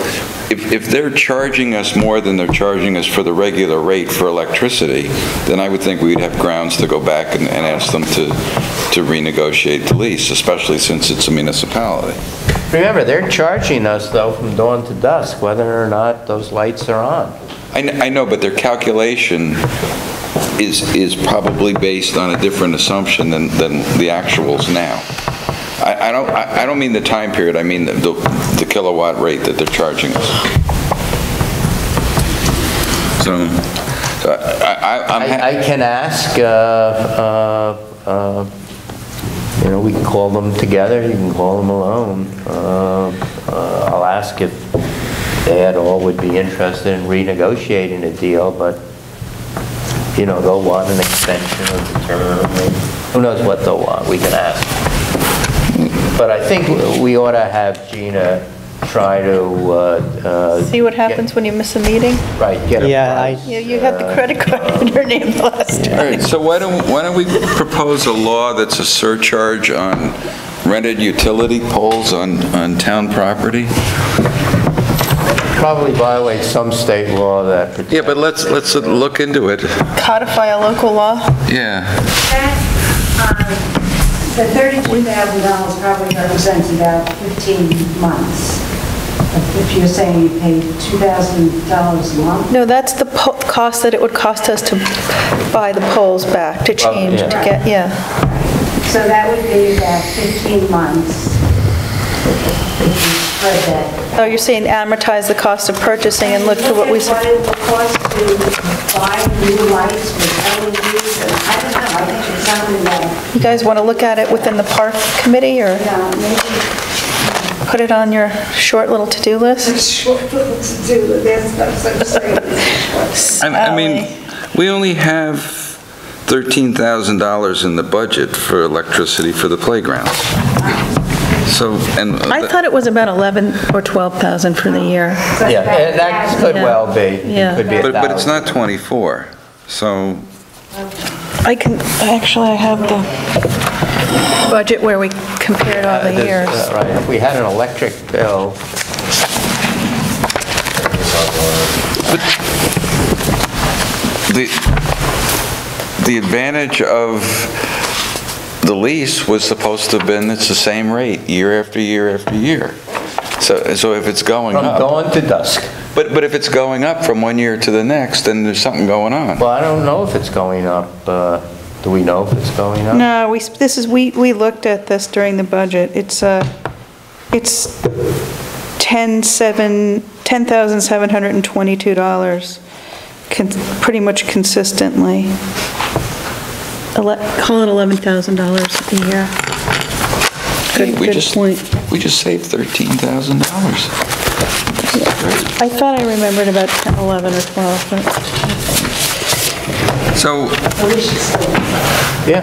if they're charging us more than they're charging us for the regular rate for electricity, then I would think we'd have grounds to go back and ask them to renegotiate the lease, especially since it's a municipality. Remember, they're charging us, though, from dawn to dusk, whether or not those lights are on. I know, but their calculation is probably based on a different assumption than the actuals now. I don't mean the time period, I mean the kilowatt rate that they're charging us. So I can ask, you know, we can call them together, you can call them alone. I'll ask if they at all would be interested in renegotiating a deal, but, you know, they'll want an extension of the term. Who knows what they'll want, we can ask. But I think we ought to have Gina try to... See what happens when you miss a meeting? Right, get a price. Yeah, you had the credit card in your name the last time. All right, so why don't we propose a law that's a surcharge on rented utility poles on town property? Probably violates some state law that protects... Yeah, but let's look into it. Codify a local law? Yeah. The $32,000 probably represents about 15 months. If you're saying you pay $2,000 a month? No, that's the cost that it would cost us to buy the poles back, to change, to get, So that would be about 15 months. If you spread that. Oh, you're saying amortize the cost of purchasing and look to what we... What it would cost to buy new lights with LEDs, and I don't know, I think it's something that... You guys want to look at it within the park committee, or put it on your short little to-do list? Short little to-do list, that's no such thing. I mean, we only have $13,000 in the budget for electricity for the playgrounds. So, and I thought it was about 11 or 12,000 for the year. Yeah, that could well be. Yeah. Could be but it's not 24, so... I have the budget where we compared all the years. Right, if we had an electric bill... But the advantage of the lease was supposed to have been it's the same rate year after year after year. So if it's going up... From dawn to dusk. But if it's going up from one year to the next, then there's something going on. Well, I don't know if it's going up. Do we know if it's going up? No, we looked at this during the budget. It's $10,722, pretty much consistently. Call it $11,000 a year. Good point. We just saved $13,000. I thought I remembered about 10, 11 or 12, but... So... Yeah.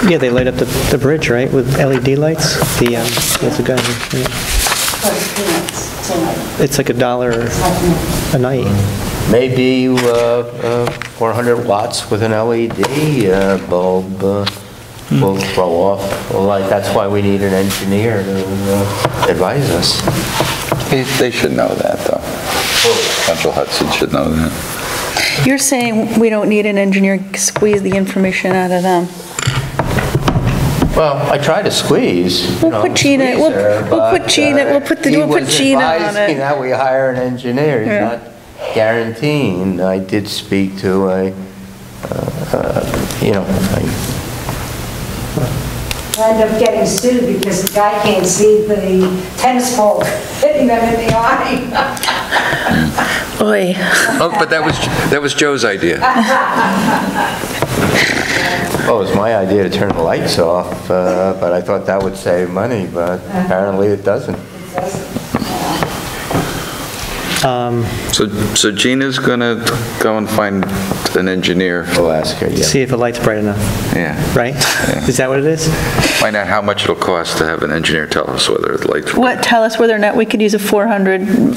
Yeah, they light up the bridge, right, with LED lights? There's a guy here. Yeah. It's like $1 a night. Maybe 400 watts with an LED bulb will throw off a light. That's why we need an engineer to advise us. They should know that, though. Central Hudson should know that. You're saying we don't need an engineer to squeeze the information out of them? Well, I try to squeeze. We'll put Gina. We'll put Gina on it. He was advising that we hire an engineer. He's not guaranteeing. I did speak to a, End up getting sued because the guy can't see the tennis ball hitting them in the eye. Oy. Oh, but that was Joe's idea. Well, it was my idea to turn the lights off, but I thought that would save money, but apparently it doesn't. So Gina's going to go and find an engineer. We'll ask her, yeah. See if the light's bright enough, Yeah. right? Is that what it is? Find out how much it'll cost to have an engineer tell us whether the lights. Tell us whether or not we could use a 400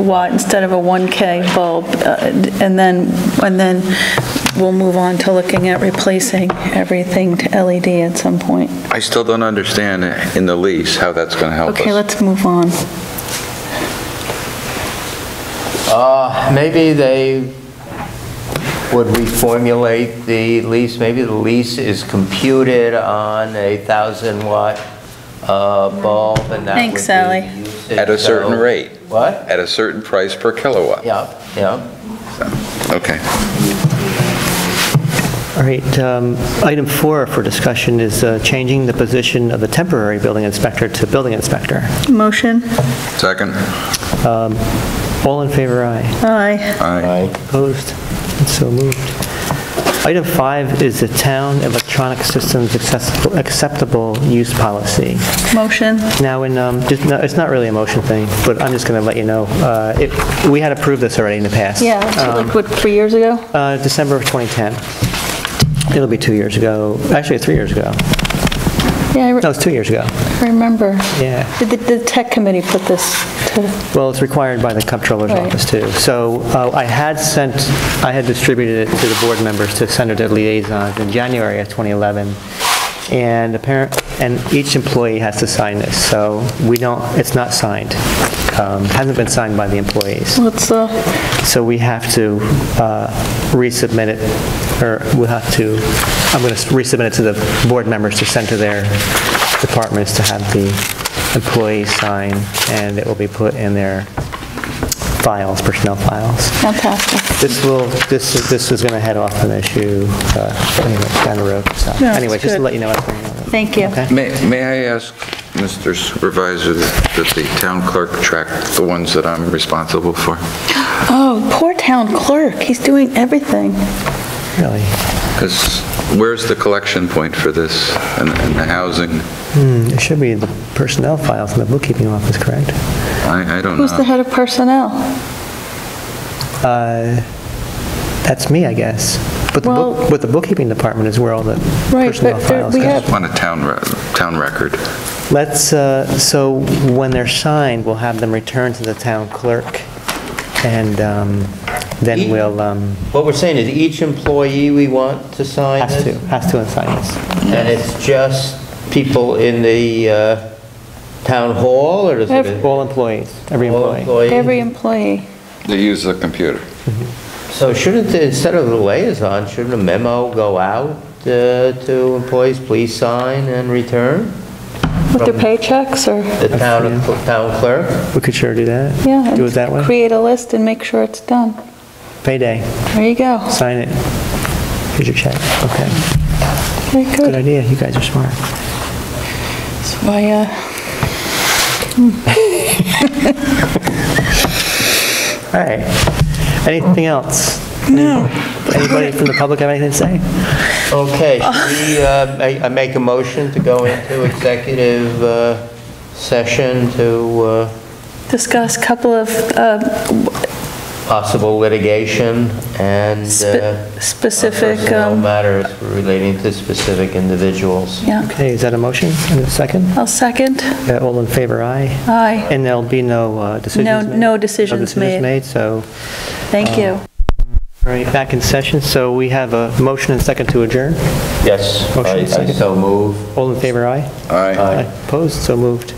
watt instead of a 1K bulb, and then we'll move on to looking at replacing everything to LED at some point. I still don't understand in the lease how that's going to help us. Okay, let's move on. Maybe they would reformulate the lease. Maybe the lease is computed on a 1,000-watt bulb, and that Thanks, would be Sally. usage. At a certain So- rate. What? At a certain price per kilowatt. Yeah, yeah. Okay. All right, item 4 for discussion is changing the position of the temporary building inspector to building inspector. Motion? Second? All in favor, aye. Aye. Aye. Opposed? So moved. Item 5 is the town electronic systems acceptable use policy. Motion? Now, it's not really a motion thing, but I'm just going to let you know, we had approved this already in the past. Yeah, like what, 3 years ago? December of 2010. It'll be 2 years ago. Actually, 3 years ago. Yeah, No, it's 2 years ago. I remember. Yeah. Did the tech committee put this to? Well, it's required by the comptroller's Right. office, too. So I had distributed it to the board members to send it to liaisons in January of 2011. And each employee has to sign this, so it's not signed. Hasn't been signed by the employees. So we have to resubmit it, or I'm going to resubmit it to the board members to send to their departments to have the employees sign, and it will be put in their files, personnel files. Fantastic. This is going to head off an issue down the road. So No, anyway, it's just to good. let you know what's going on. Thank you. Okay. May I ask, Mr. Supervisor, that the town clerk track the ones that I'm responsible for? Oh, poor town clerk. He's doing everything. Really? Because where's the collection point for this and the housing? It should be the personnel files in the bookkeeping office, correct? I don't know. Who's the head of personnel? That's me, I guess. But the bookkeeping department is where all the Right, personnel but files we go. have- On a town record. So when they're signed, we'll have them returned to the town clerk, and then we'll, What we're saying is each employee we want to sign has this? to sign this. And it's just people in the town hall, or is it? All employees, every all employee. employees? Every employee. They use the computer. So instead of the liaison, shouldn't a memo go out to employees, please sign and return? With their paychecks or? The town clerk? We could sure do that. Yeah. Do it that way. Create a list and make sure it's done. Payday, There you go. sign it. Here's your check. Okay. Very Good good. idea. You guys are smart. So I, All right. Anything else? No. Anybody from the public have anything to say? Okay, should we, I make a motion to go into executive session to discuss a couple of possible litigation and specific, personnel matters relating to specific individuals. yeah. Okay, is that a motion? And a second? I'll second. All in favor, aye? Aye. And there'll be no decisions made? No decisions made. So, Thank you. all right, back in session. So we have a motion and second to adjourn. Yes, Motion I second. so move. All in favor, aye? Aye. Opposed? So moved.